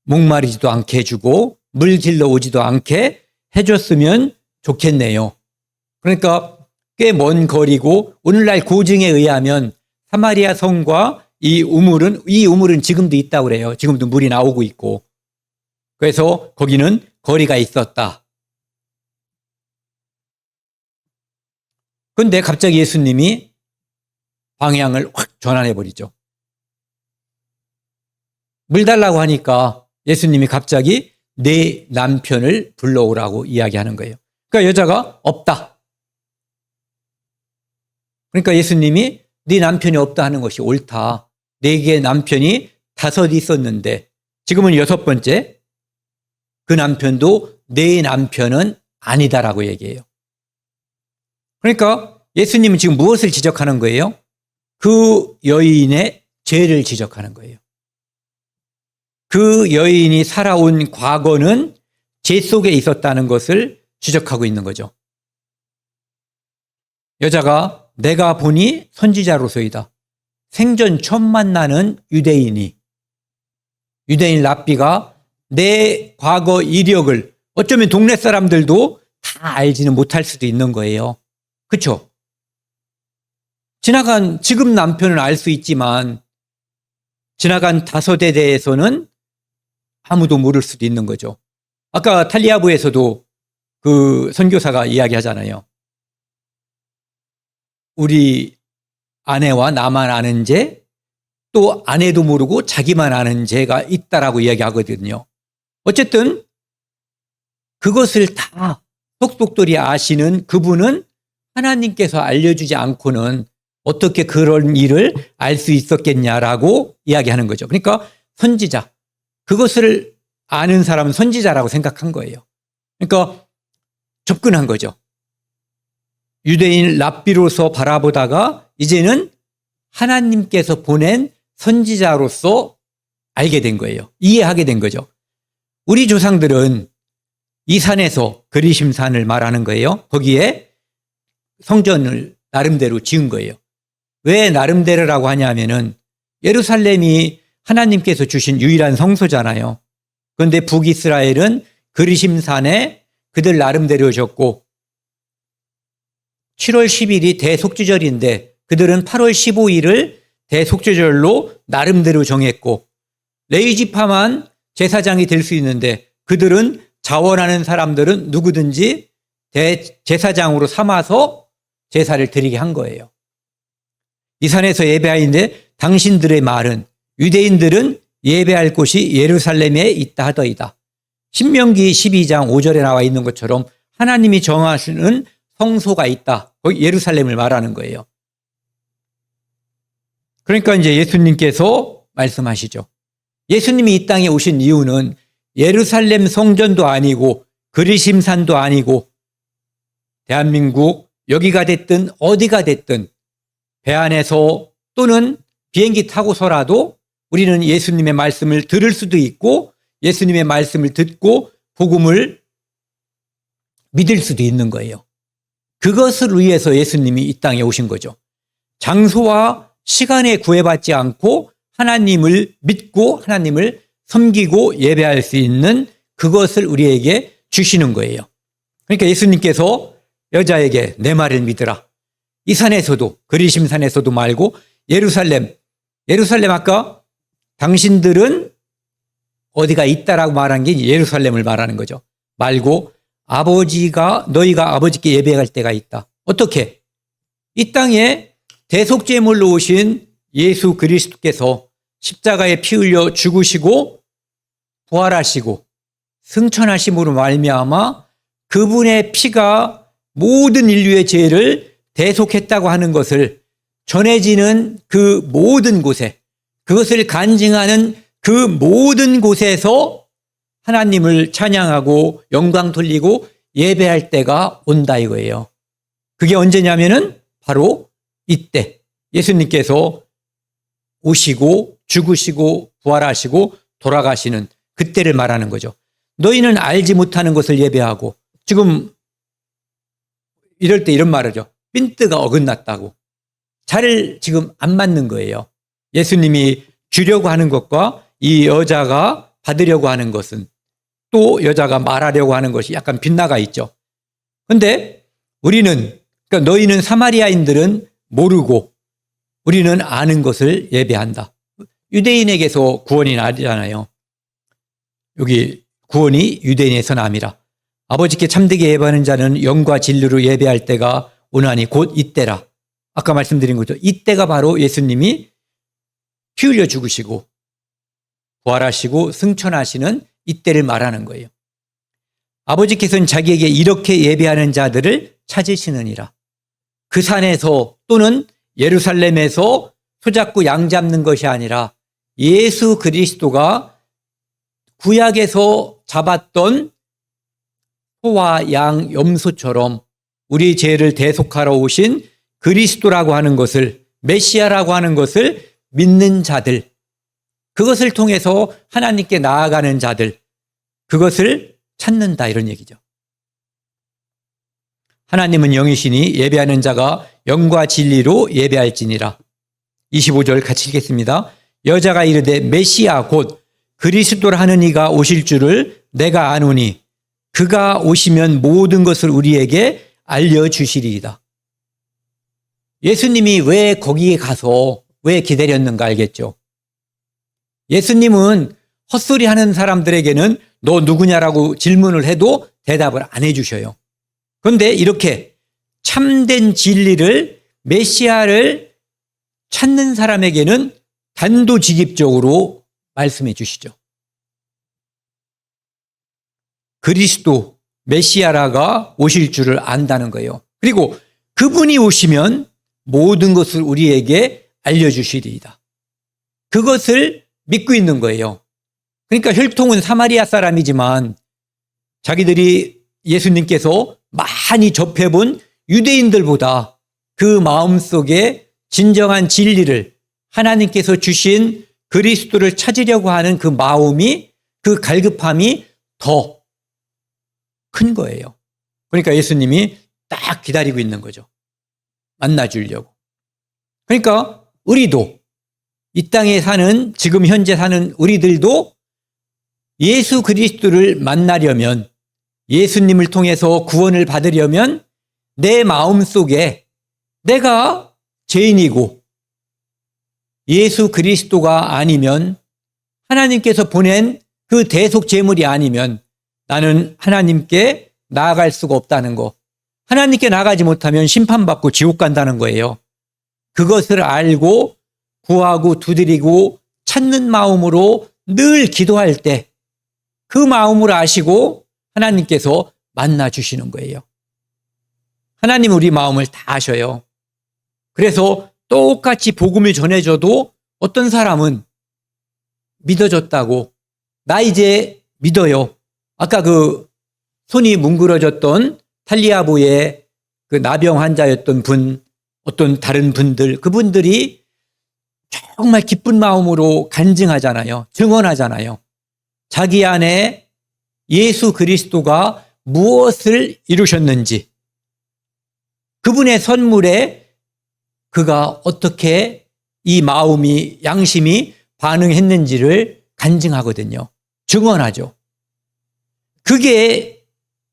목마르지도 않게 해주고 물 길러 오지도 않게 해줬으면 좋겠네요. 그러니까 꽤 먼 거리고 오늘날 고증에 의하면 사마리아 성과 이 우물은 지금도 있다고 그래요. 지금도 물이 나오고 있고. 그래서 거기는 거리가 있었다. 그런데 갑자기 예수님이 방향을 확 전환해 버리죠. 물 달라고 하니까 예수님이 갑자기 내 남편을 불러오라고 이야기하는 거예요. 그러니까 여자가 없다. 그러니까 예수님이 네 남편이 없다 하는 것이 옳다. 내게 남편이 5 있었는데 지금은 6번째. 그 남편도 내 남편은 아니다라고 얘기해요. 그러니까 예수님은 지금 무엇을 지적하는 거예요? 그 여인의 죄를 지적하는 거예요. 그 여인이 살아온 과거는 죄 속에 있었다는 것을 지적하고 있는 거죠. 여자가 내가 보니 선지자로소이다. 생전 처음 만나는 유대인 랍비가 내 과거 이력을 어쩌면 동네 사람들도 다 알지는 못할 수도 있는 거예요. 그렇죠? 지금 남편은 알 수 있지만 지나간 5에 대해서는 아무도 모를 수도 있는 거죠. 아까 탈리아부에서도 그 선교사가 이야기하잖아요. 우리 아내와 나만 아는 죄, 또 아내도 모르고 자기만 아는 죄가 있다라고 이야기하거든요. 어쨌든 그것을 다 속속들이 아시는 그분은 하나님께서 알려주지 않고는 어떻게 그런 일을 알 수 있었겠냐라고 이야기하는 거죠. 그러니까 선지자, 그것을 아는 사람은 선지자라고 생각한 거예요. 그러니까 접근한 거죠. 유대인 랍비로서 바라보다가 이제는 하나님께서 보낸 선지자로서 알게 된 거예요. 이해하게 된 거죠. 우리 조상들은 이 산에서 그리심산을 말하는 거예요. 거기에 성전을 나름대로 지은 거예요. 왜 나름대로라고 하냐면은 예루살렘이 하나님께서 주신 유일한 성소잖아요. 그런데 북이스라엘은 그리심산에 그들 나름대로 졌고 7월 10일이 대속죄절인데 그들은 8월 15일을 대속죄절로 나름대로 정했고 레위지파만 제사장이 될 수 있는데 그들은 자원하는 사람들은 누구든지 대제사장으로 삼아서 제사를 드리게 한 거예요. 이 산에서 예배하는데 당신들의 말은 유대인들은 예배할 곳이 예루살렘에 있다 하더이다. 신명기 12장 5절에 나와 있는 것처럼 하나님이 정하시는 성소가 있다. 거기 예루살렘을 말하는 거예요. 그러니까 이제 예수님께서 말씀하시죠. 예수님이 이 땅에 오신 이유는 예루살렘 성전도 아니고 그리심산도 아니고 대한민국 여기가 됐든 어디가 됐든 배 안에서 또는 비행기 타고서라도 우리는 예수님의 말씀을 들을 수도 있고 예수님의 말씀을 듣고 복음을 믿을 수도 있는 거예요. 그것을 위해서 예수님이 이 땅에 오신 거죠. 장소와 시간에 구애받지 않고 하나님을 믿고 하나님을 섬기고 예배할 수 있는 그것을 우리에게 주시는 거예요. 그러니까 예수님께서 여자에게 내 말을 믿으라. 이 산에서도 그리심산에서도 말고 예루살렘 아까 당신들은 어디가 있다라고 말한 게 예루살렘을 말하는 거죠. 말고 너희가 아버지께 예배할 때가 있다. 어떻게? 이 땅에 대속죄물로 오신 예수 그리스도께서 십자가에 피 흘려 죽으시고 부활하시고 승천하심으로 말미암아 그분의 피가 모든 인류의 죄를 대속했다고 하는 것을 전해지는 그 모든 곳에 그것을 간증하는 그 모든 곳에서 하나님을 찬양하고 영광 돌리고 예배할 때가 온다 이거예요. 그게 언제냐면은 바로 이때 예수님께서 오시고 죽으시고 부활하시고 돌아가시는 그때를 말하는 거죠. 너희는 알지 못하는 것을 예배하고 지금 이럴 때 이런 말을 하죠. 핀트가 어긋났다고. 잘 지금 안 맞는 거예요. 예수님이 주려고 하는 것과 이 여자가 받으려고 하는 것은, 또 여자가 말하려고 하는 것이 약간 빗나가 있죠. 그런데 우리는, 그러니까 너희는 사마리아인들은 모르고 우리는 아는 것을 예배한다. 유대인에게서 구원이 나잖아요. 여기 구원이 유대인에서 남이라. 아버지께 참되게 예배하는 자는 영과 진리로 예배할 때가 오나니 곧 이때라. 아까 말씀드린 거죠. 이때가 바로 예수님이 피 흘려 죽으시고 부활하시고 승천하시는 이때를 말하는 거예요. 아버지께서는 자기에게 이렇게 예배하는 자들을 찾으시느니라. 그 산에서 또는 예루살렘에서 소잡고 양 잡는 것이 아니라 예수 그리스도가 구약에서 잡았던 소와 양, 염소처럼 우리 죄를 대속하러 오신 그리스도라고 하는 것을, 메시아라고 하는 것을 믿는 자들, 그것을 통해서 하나님께 나아가는 자들, 그것을 찾는다, 이런 얘기죠. 하나님은 영이시니 예배하는 자가 영과 진리로 예배할지니라. 25절 같이 읽겠습니다. 여자가 이르되 메시아 곧 그리스도라 하는 이가 오실 줄을 내가 아노니 그가 오시면 모든 것을 우리에게 알려주시리이다. 예수님이 왜 거기에 가서 왜 기다렸는가 알겠죠? 예수님은 헛소리 하는 사람들에게는 너 누구냐라고 질문을 해도 대답을 안 해주셔요. 그런데 이렇게 참된 진리를, 메시아를 찾는 사람에게는 단도직입적으로 말씀해 주시죠. 그리스도, 메시아라가 오실 줄을 안다는 거예요. 그리고 그분이 오시면 모든 것을 우리에게 알려주시리이다. 그것을 믿고 있는 거예요. 그러니까 혈통은 사마리아 사람이지만 자기들이 예수님께서 많이 접해본 유대인들보다 그 마음속에 진정한 진리를, 하나님께서 주신 그리스도를 찾으려고 하는 그 마음이, 그 갈급함이 더 큰 거예요. 그러니까 예수님이 딱 기다리고 있는 거죠. 만나주려고. 그러니까 우리도, 이 땅에 사는, 지금 현재 사는 우리들도 예수 그리스도를 만나려면, 예수님을 통해서 구원을 받으려면 내 마음속에 내가 죄인이고 예수 그리스도가 아니면, 하나님께서 보낸 그 대속 제물이 아니면 나는 하나님께 나아갈 수가 없다는 거, 하나님께 나가지 못하면 심판받고 지옥 간다는 거예요. 그것을 알고 구하고 두드리고 찾는 마음으로 늘 기도할 때 그 마음을 아시고 하나님께서 만나주시는 거예요. 하나님 우리 마음을 다 아셔요. 그래서 똑같이 복음을 전해줘도 어떤 사람은 믿어졌다고, 나 이제 믿어요. 아까 그 손이 뭉그러졌던 탈리아보의 그 나병 환자였던 분, 어떤 다른 분들, 그분들이 정말 기쁜 마음으로 간증하잖아요. 증언하잖아요. 자기 안에 예수 그리스도가 무엇을 이루셨는지, 그분의 선물에 그가 어떻게 이 마음이, 양심이 반응했는지를 간증하거든요. 증언하죠. 그게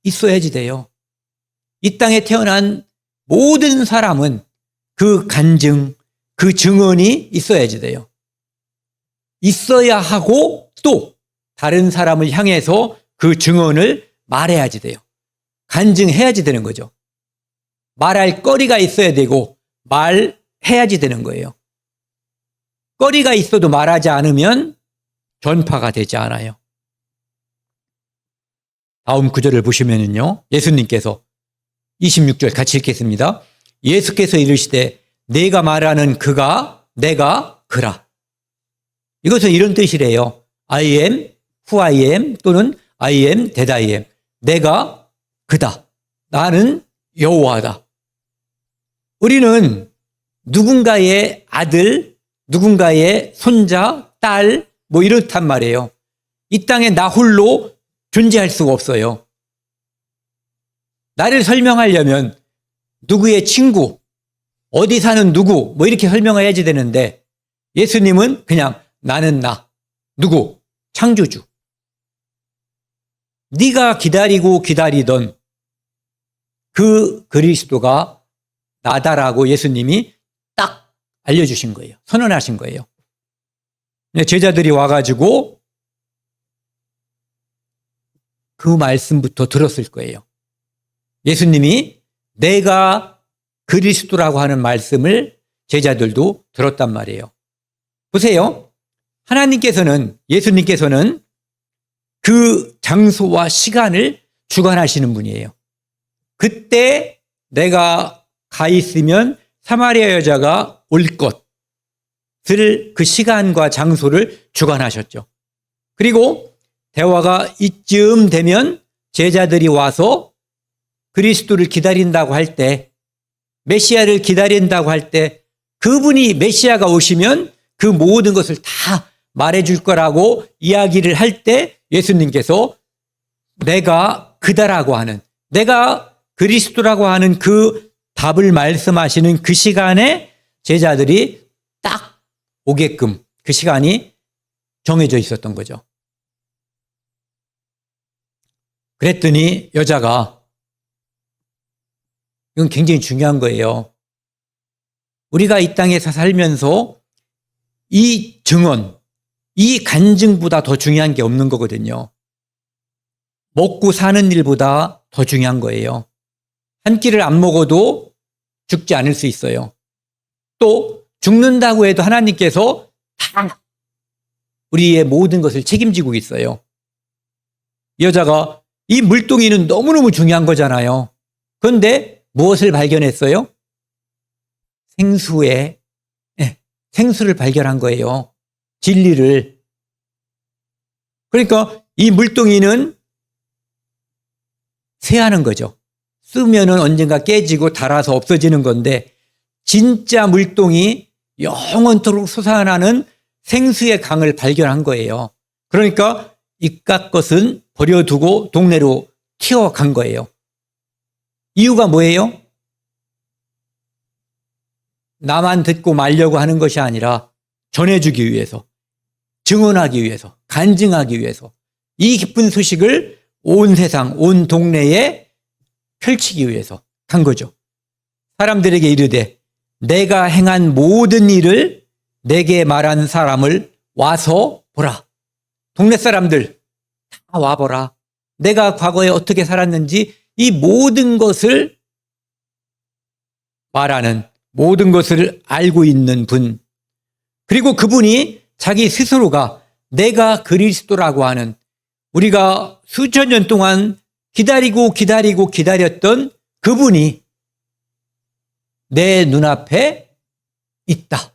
있어야지 돼요. 이 땅에 태어난 모든 사람은 그 간증, 그 증언이 있어야지 돼요. 있어야 하고 또 다른 사람을 향해서 그 증언을 말해야지 돼요. 간증해야지 되는 거죠. 말할 거리가 있어야 되고 말해야지 되는 거예요. 거리가 있어도 말하지 않으면 전파가 되지 않아요. 다음 구절을 보시면은요, 예수님께서 26절 같이 읽겠습니다. 예수께서 이르시되 내가 말하는 그가 내가 그라. 이것은 이런 뜻이래요. I am who I am, 또는 I am that I am. 내가 그다. 나는 여호와다. 우리는 누군가의 아들, 누군가의 손자, 딸, 뭐 이렇단 말이에요. 이 땅에 나 홀로 존재할 수가 없어요. 나를 설명하려면 누구의 친구, 어디 사는 누구 뭐 이렇게 설명을 해야지 되는데 예수님은 그냥 나는 나, 누구? 창조주. 네가 기다리고 기다리던 그 그리스도가 나다라고 예수님이 딱 알려주신 거예요. 선언하신 거예요. 제자들이 와가지고 그 말씀부터 들었을 거예요. 예수님이 내가 그리스도라고 하는 말씀을 제자들도 들었단 말이에요. 보세요. 하나님께서는, 예수님께서는 그 장소와 시간을 주관하시는 분이에요. 그때 내가 가 있으면 사마리아 여자가 올 것을 그 시간과 장소를 주관하셨죠. 그리고 대화가 이쯤 되면 제자들이 와서 그리스도를 기다린다고 할 때, 메시아를 기다린다고 할 때 그분이 메시아가 오시면 그 모든 것을 다 말해줄 거라고 이야기를 할 때 예수님께서 내가 그다라고 하는, 내가 그리스도라고 하는 그 답을 말씀하시는 그 시간에 제자들이 딱 오게끔 그 시간이 정해져 있었던 거죠. 그랬더니 여자가, 이건 굉장히 중요한 거예요. 우리가 이 땅에서 살면서 이 증언, 이 간증보다 더 중요한 게 없는 거거든요. 먹고 사는 일보다 더 중요한 거예요. 한 끼를 안 먹어도 죽지 않을 수 있어요. 또 죽는다고 해도 하나님께서 다 우리의 모든 것을 책임지고 있어요. 이 여자가 이 물동이는 너무너무 중요한 거잖아요. 그런데 무엇을 발견했어요? 생수를 발견한 거예요. 진리를. 그러니까 이 물동이는 쇠하는 거죠. 쓰면은 언젠가 깨지고 닳아서 없어지는 건데 진짜 물동이 영원토록 솟아나는 생수의 강을 발견한 거예요. 그러니까 이깟 것은 버려두고 동네로 튀어간 거예요. 이유가 뭐예요? 나만 듣고 말려고 하는 것이 아니라 전해주기 위해서, 증언하기 위해서, 간증하기 위해서 이 기쁜 소식을 온 세상, 온 동네에 펼치기 위해서 간 거죠. 사람들에게 이르되 내가 행한 모든 일을 내게 말한 사람을 와서 보라. 동네 사람들 다 와보라. 내가 과거에 어떻게 살았는지 이 모든 것을 말하는, 모든 것을 알고 있는 분, 그리고 그분이 자기 스스로가 내가 그리스도라고 하는, 우리가 수천 년 동안 기다렸던 그분이 내 눈앞에 있다.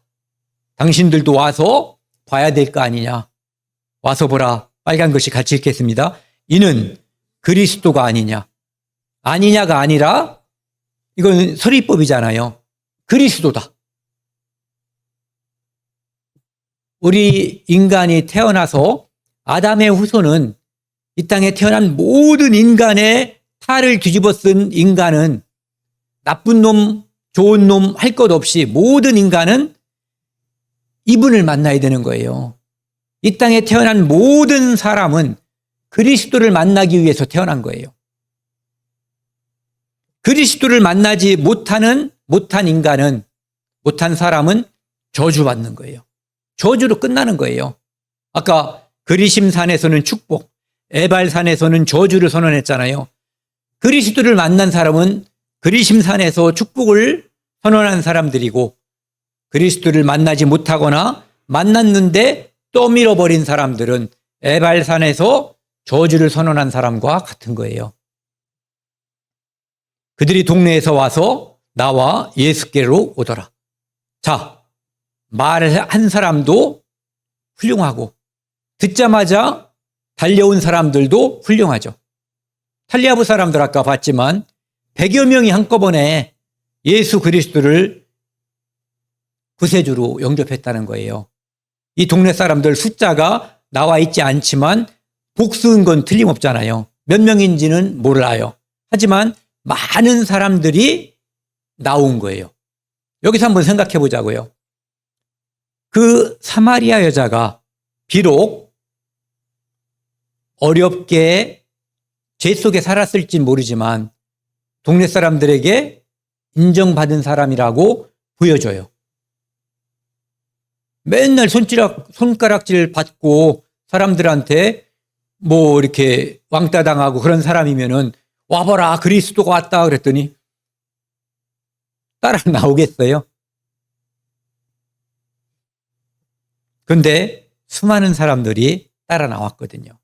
당신들도 와서 봐야 될 거 아니냐. 와서 보라. 빨간 것이 같이 읽겠습니다. 이는 그리스도가 아니냐. 아니냐가 아니라 이건 서리법이잖아요. 그리스도다. 우리 인간이 태어나서 아담의 후손은 이 땅에 태어난 모든 인간의 탈을 뒤집어 쓴 인간은 나쁜 놈, 좋은 놈 할 것 없이 모든 인간은 이분을 만나야 되는 거예요. 이 땅에 태어난 모든 사람은 그리스도를 만나기 위해서 태어난 거예요. 그리스도를 만나지 못한 인간은, 못한 사람은 저주받는 거예요. 저주로 끝나는 거예요. 아까 그리심산에서는 축복, 에발산에서는 저주를 선언했잖아요. 그리스도를 만난 사람은 그리심산에서 축복을 선언한 사람들이고, 그리스도를 만나지 못하거나 만났는데 떠밀어버린 사람들은 에발산에서 저주를 선언한 사람과 같은 거예요. 그들이 동네에서 와서 나와 예수께로 오더라. 자, 말을 한 사람도 훌륭하고 듣자마자 달려온 사람들도 훌륭하죠. 탈리아부 사람들 아까 봤지만 100여 명이 한꺼번에 예수 그리스도를 구세주로 영접했다는 거예요. 이 동네 사람들 숫자가 나와 있지 않지만 복수인 건 틀림없잖아요. 몇 명인지는 몰라요. 하지만 많은 사람들이 나온 거예요. 여기서 한번 생각해 보자고요. 그 사마리아 여자가 비록 어렵게 죄 속에 살았을지 모르지만 동네 사람들에게 인정받은 사람이라고 보여줘요. 맨날 손가락질 받고 사람들한테 뭐 이렇게 왕따 당하고 그런 사람이면은 와봐라 그리스도가 왔다 그랬더니 따라 나오겠어요? 근데 수많은 사람들이 따라 나왔거든요.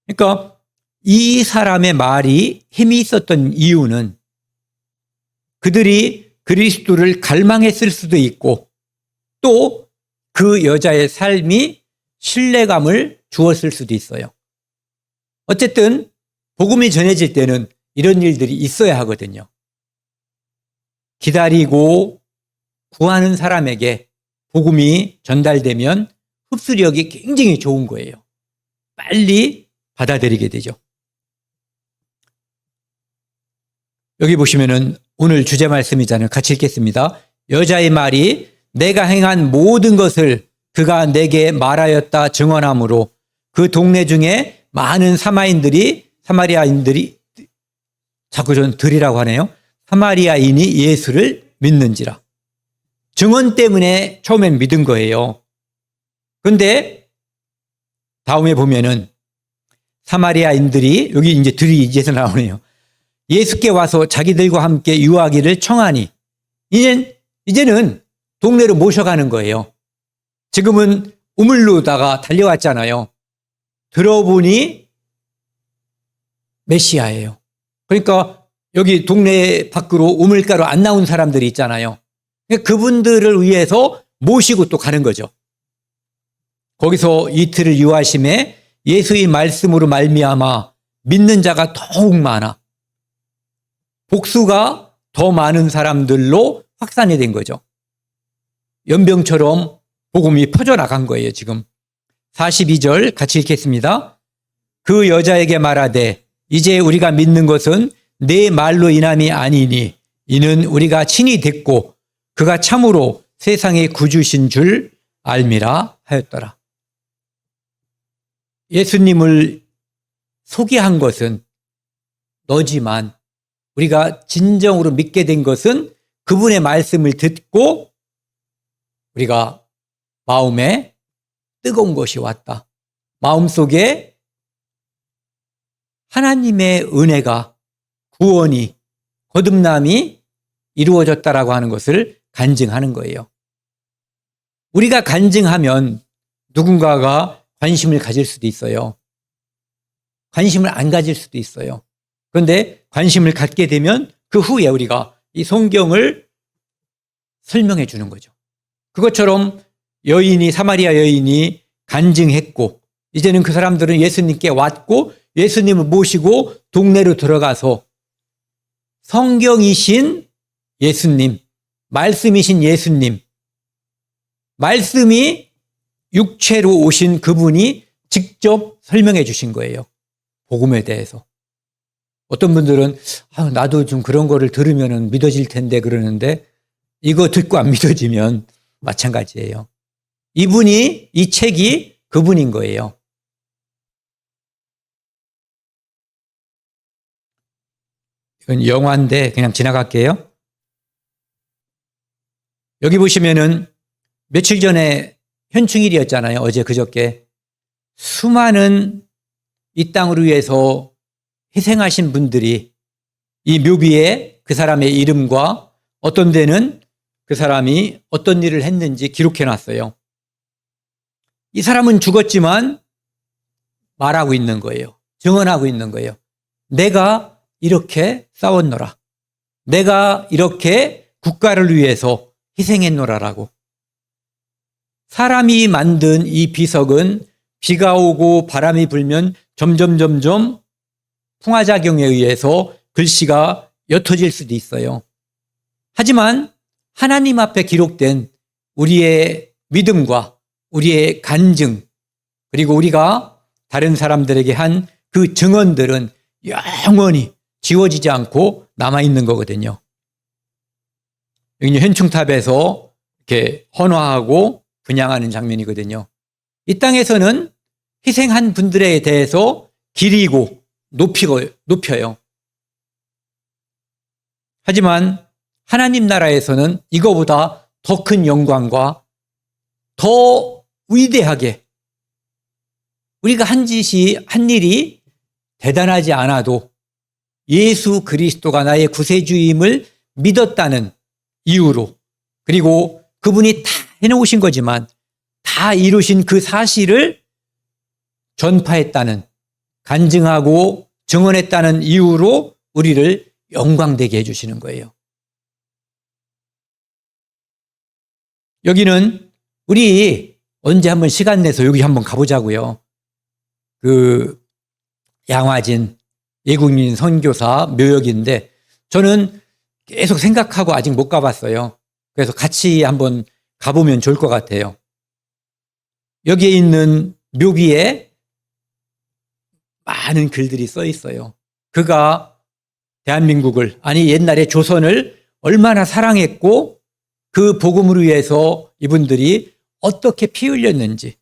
그러니까 이 사람의 말이 힘이 있었던 이유는 그들이 그리스도를 갈망했을 수도 있고 또 그 여자의 삶이 신뢰감을 주었을 수도 있어요. 어쨌든 복음이 전해질 때는 이런 일들이 있어야 하거든요. 기다리고 구하는 사람에게 복음이 전달되면 흡수력이 굉장히 좋은 거예요. 빨리 받아들이게 되죠. 여기 보시면은 오늘 주제 말씀이잖아요. 같이 읽겠습니다. 여자의 말이 내가 행한 모든 것을 그가 내게 말하였다 증언하므로 그 동네 중에 많은 사마리아인들이 자꾸 전 들이라고 하네요. 사마리아인이 예수를 믿는지라. 증언 때문에 처음엔 믿은 거예요. 그런데 다음에 보면은 사마리아인들이 여기 이제 들이 이제서 나오네요. 예수께 와서 자기들과 함께 유하기를 청하니 이제는 동네로 모셔가는 거예요. 지금은 우물로다가 달려왔잖아요. 들어보니 메시아예요. 그러니까 여기 동네 밖으로 우물가로 안 나온 사람들이 있잖아요. 그분들을 위해서 모시고 또 가는 거죠. 거기서 이틀을 유하심에 예수의 말씀으로 말미암아 믿는 자가 더욱 많아 복수가 더 많은 사람들로 확산이 된 거죠. 연병처럼 복음이 퍼져나간 거예요, 지금. 42절 같이 읽겠습니다. 그 여자에게 말하되 이제 우리가 믿는 것은 내 말로 인함이 아니니 이는 우리가 친히 듣고 그가 참으로 세상의 구주신 줄 알미라 하였더라. 예수님을 소개한 것은 너지만 우리가 진정으로 믿게 된 것은 그분의 말씀을 듣고 우리가 마음에 뜨거운 것이 왔다. 마음속에 하나님의 은혜가 구원이 거듭남이 이루어졌다라고 하는 것을 간증하는 거예요. 우리가 간증하면 누군가가 관심을 가질 수도 있어요. 관심을 안 가질 수도 있어요. 그런데 관심을 갖게 되면 그 후에 우리가 이 성경을 설명해 주는 거죠. 그것처럼 사마리아 여인이 간증했고 이제는 그 사람들은 예수님께 왔고 예수님을 모시고 동네로 들어가서 성경이신 예수님, 말씀이신 예수님, 말씀이 육체로 오신 그분이 직접 설명해 주신 거예요. 복음에 대해서. 어떤 분들은 나도 좀 그런 거를 들으면 믿어질 텐데 그러는데 이거 듣고 안 믿어지면 마찬가지예요. 이 책이 그분인 거예요. 이건 영화인데 그냥 지나갈게요. 여기 보시면은 며칠 전에 현충일이었잖아요. 어제 그저께. 수많은 이 땅을 위해서 희생하신 분들이 이 묘비에 그 사람의 이름과 어떤 데는 그 사람이 어떤 일을 했는지 기록해 놨어요. 이 사람은 죽었지만 말하고 있는 거예요. 증언하고 있는 거예요. 내가 이렇게 싸웠노라. 내가 이렇게 국가를 위해서 희생했노라라고. 사람이 만든 이 비석은 비가 오고 바람이 불면 점점 풍화작용에 의해서 글씨가 옅어질 수도 있어요. 하지만 하나님 앞에 기록된 우리의 믿음과 우리의 간증 그리고 우리가 다른 사람들에게 한 그 증언들은 영원히 지워지지 않고 남아있는 거거든요. 여기 현충탑에서 이렇게 헌화하고 분향하는 장면이거든요. 이 땅에서는 희생한 분들에 대해서 기리고 높여요. 하지만 하나님 나라에서는 이거보다 더 큰 영광과 더 위대하게 우리가 한 일이 대단하지 않아도 예수 그리스도가 나의 구세주임을 믿었다는 이유로, 그리고 그분이 다 해놓으신 거지만 다 이루신 그 사실을 전파했다는, 간증하고 증언했다는 이유로 우리를 영광되게 해주시는 거예요. 여기는 우리 언제 한번 시간 내서 여기 한번 가보자고요. 그 양화진 예국민 선교사 묘역인데 저는 계속 생각하고 아직 못 가봤어요. 그래서 같이 한번 가보면 좋을 것 같아요. 여기에 있는 묘비에 많은 글들이 써 있어요. 그가 대한민국을, 아니 옛날에 조선을 얼마나 사랑했고 그 복음을 위해서 이분들이 어떻게 피 흘렸는지,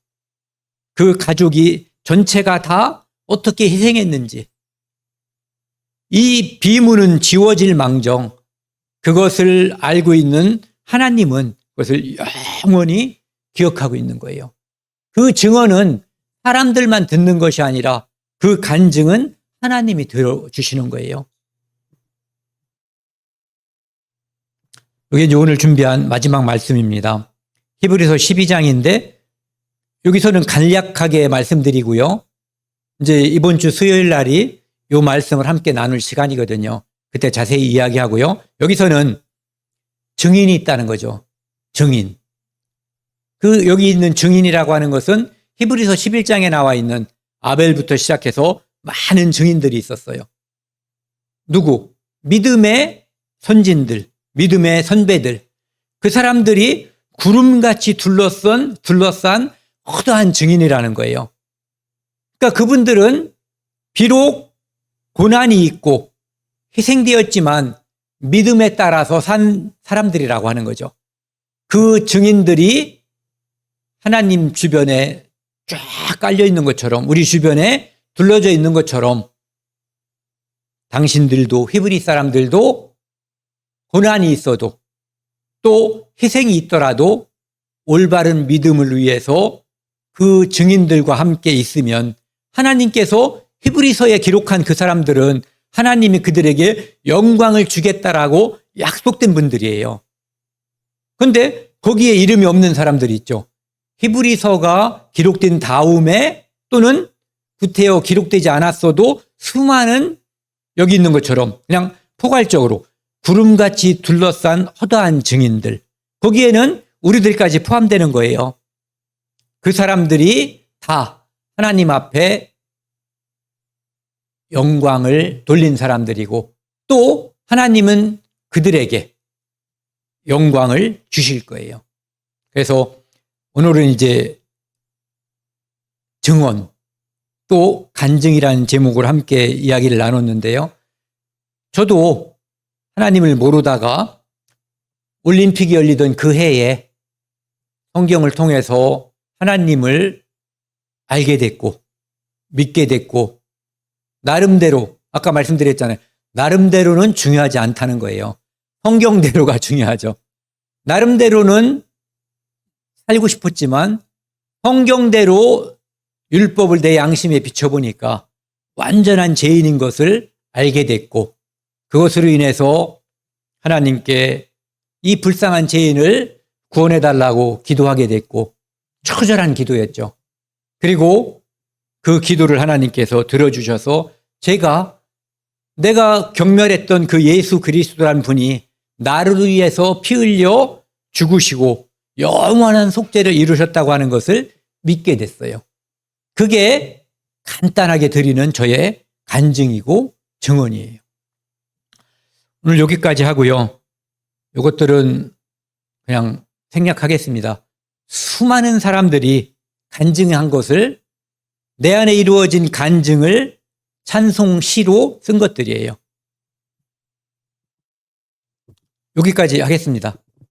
그 가족이 전체가 다 어떻게 희생했는지, 이 비문은 지워질 망정 그것을 알고 있는 하나님은 그것을 영원히 기억하고 있는 거예요. 그 증언은 사람들만 듣는 것이 아니라 그 간증은 하나님이 들어주시는 거예요. 이게 이제 오늘 준비한 마지막 말씀입니다. 히브리서 12장인데 여기서는 간략하게 말씀드리고요. 이제 이번 주 수요일 날이 이 말씀을 함께 나눌 시간이거든요. 그때 자세히 이야기하고요. 여기서는 증인이 있다는 거죠. 증인. 그 여기 있는 증인이라고 하는 것은 히브리서 11장에 나와 있는 아벨부터 시작해서 많은 증인들이 있었어요. 누구? 믿음의 선진들, 믿음의 선배들. 그 사람들이 구름같이 둘러싼 허다한 증인이라는 거예요. 그러니까 그분들은 비록 고난이 있고 희생되었지만 믿음에 따라서 산 사람들이라고 하는 거죠. 그 증인들이 하나님 주변에 쫙 깔려 있는 것처럼, 우리 주변에 둘러져 있는 것처럼 당신들도, 히브리 사람들도 고난이 있어도 또 희생이 있더라도 올바른 믿음을 위해서 그 증인들과 함께 있으면 하나님께서 히브리서에 기록한 그 사람들은 하나님이 그들에게 영광을 주겠다라고 약속된 분들이에요. 그런데 거기에 이름이 없는 사람들이 있죠. 히브리서가 기록된 다음에 또는 구태여 기록되지 않았어도 수많은 여기 있는 것처럼 그냥 포괄적으로 구름같이 둘러싼 허다한 증인들, 거기에는 우리들까지 포함되는 거예요. 그 사람들이 다 하나님 앞에 영광을 돌린 사람들이고 또 하나님은 그들에게 영광을 주실 거예요. 그래서 오늘은 이제 증언 또 간증이라는 제목으로 함께 이야기를 나눴는데요. 저도 하나님을 모르다가 올림픽이 열리던 그 해에 성경을 통해서 하나님을 알게 됐고 믿게 됐고 나름대로 아까 말씀드렸잖아요. 나름대로는 중요하지 않다는 거예요. 성경대로가 중요하죠. 나름대로는 살고 싶었지만 성경대로 율법을 내 양심에 비춰보니까 완전한 죄인인 것을 알게 됐고 그것으로 인해서 하나님께 이 불쌍한 죄인을 구원해달라고 기도하게 됐고 처절한 기도였죠. 그리고 그 기도를 하나님께서 들어주셔서 내가 경멸했던 그 예수 그리스도라는 분이 나를 위해서 피 흘려 죽으시고 영원한 속죄를 이루셨다고 하는 것을 믿게 됐어요. 그게 간단하게 드리는 저의 간증이고 증언이에요. 오늘 여기까지 하고요. 이것들은 그냥 생략하겠습니다. 수많은 사람들이 간증한 것을 내 안에 이루어진 간증을 찬송시로 쓴 것들이에요. 여기까지 하겠습니다.